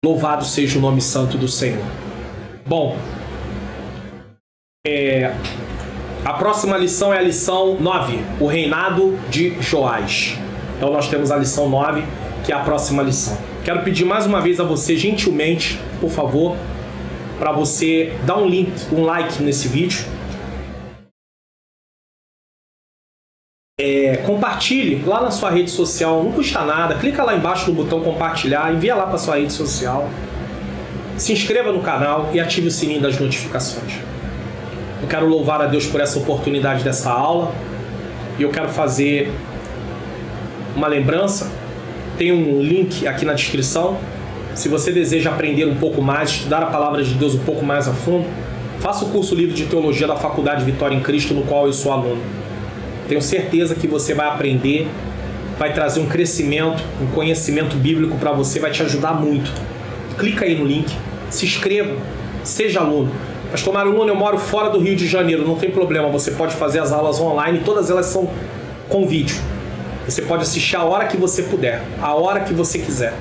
Louvado seja o nome santo do Senhor. Bom, a próxima lição é a lição 9, o reinado de Joás. Então nós temos a lição 9, que é a próxima lição. Quero pedir mais uma vez a você, gentilmente, por favor, para você dar um like nesse vídeo. Compartilhe lá na sua rede social, não custa nada. Clica lá embaixo no botão compartilhar, envia lá para sua rede social. Se inscreva no canal e ative o sininho das notificações. Eu quero louvar a Deus por essa oportunidade dessa aula. E eu quero fazer uma lembrança. Tem um link aqui na descrição. Se você deseja aprender um pouco mais, estudar a palavra de Deus um pouco mais a fundo, faça o curso livre de teologia da Faculdade Vitória em Cristo, no qual eu sou aluno. Tenho certeza que você vai aprender, vai trazer um crescimento, um conhecimento bíblico para você, vai te ajudar muito. Clica aí no link, se inscreva, seja aluno. Pastor Mário Luna, eu moro fora do Rio de Janeiro, não tem problema, você pode fazer as aulas online, todas elas são com vídeo. Você pode assistir a hora que você puder, a hora que você quiser.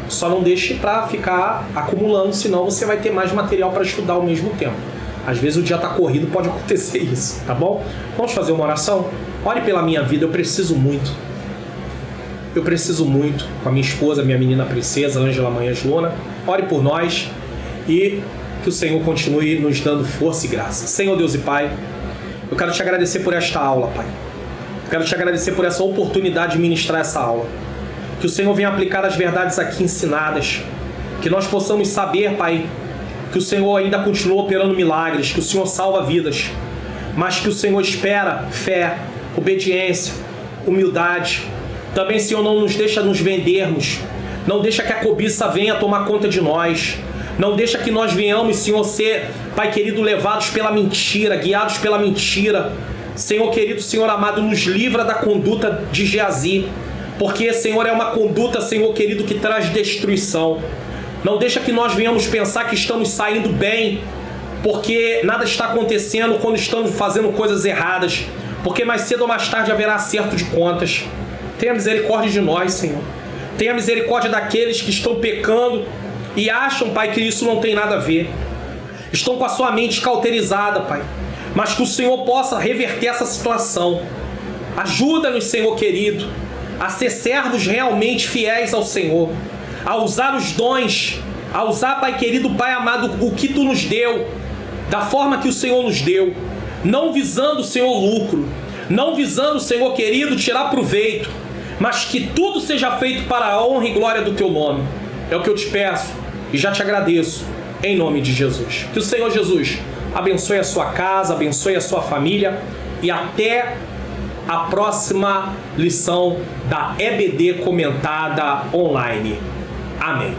Só não deixe para ficar acumulando, senão você vai ter mais material para estudar ao mesmo tempo. Às vezes o dia está corrido, pode acontecer isso, tá bom? Vamos fazer uma oração? Ore pela minha vida, eu preciso muito. Eu preciso muito, com a minha esposa, minha menina princesa, Ângela Manhãs Luna. Ore por nós e que o Senhor continue nos dando força e graça. Senhor Deus e Pai, eu quero te agradecer por esta aula, Pai. Eu quero te agradecer por essa oportunidade de ministrar essa aula. Que o Senhor venha aplicar as verdades aqui ensinadas. Que nós possamos saber, Pai, que o Senhor ainda continua operando milagres, que o Senhor salva vidas, mas que o Senhor espera fé, obediência, humildade. Também, Senhor, não nos deixa nos vendermos, não deixa que a cobiça venha tomar conta de nós, não deixa que nós venhamos, Senhor, ser, Pai querido, levados pela mentira, guiados pela mentira. Senhor querido, Senhor amado, nos livra da conduta de Geazi, porque, Senhor, é uma conduta, Senhor querido, que traz destruição. Não deixa que nós venhamos pensar que estamos saindo bem, porque nada está acontecendo quando estamos fazendo coisas erradas, porque mais cedo ou mais tarde haverá acerto de contas. Tenha misericórdia de nós, Senhor. Tenha misericórdia daqueles que estão pecando e acham, Pai, que isso não tem nada a ver. Estão com a sua mente cauterizada, Pai. Mas que o Senhor possa reverter essa situação. Ajuda-nos, Senhor querido, a ser servos realmente fiéis ao Senhor, a usar os dons, a usar, Pai querido, Pai amado, o que Tu nos deu, da forma que o Senhor nos deu, não visando, Senhor, lucro, não visando, Senhor querido, tirar proveito, mas que tudo seja feito para a honra e glória do Teu nome. É o que eu te peço e já te agradeço, em nome de Jesus. Que o Senhor Jesus abençoe a sua casa, abençoe a sua família e até a próxima lição da EBD comentada online. Amém.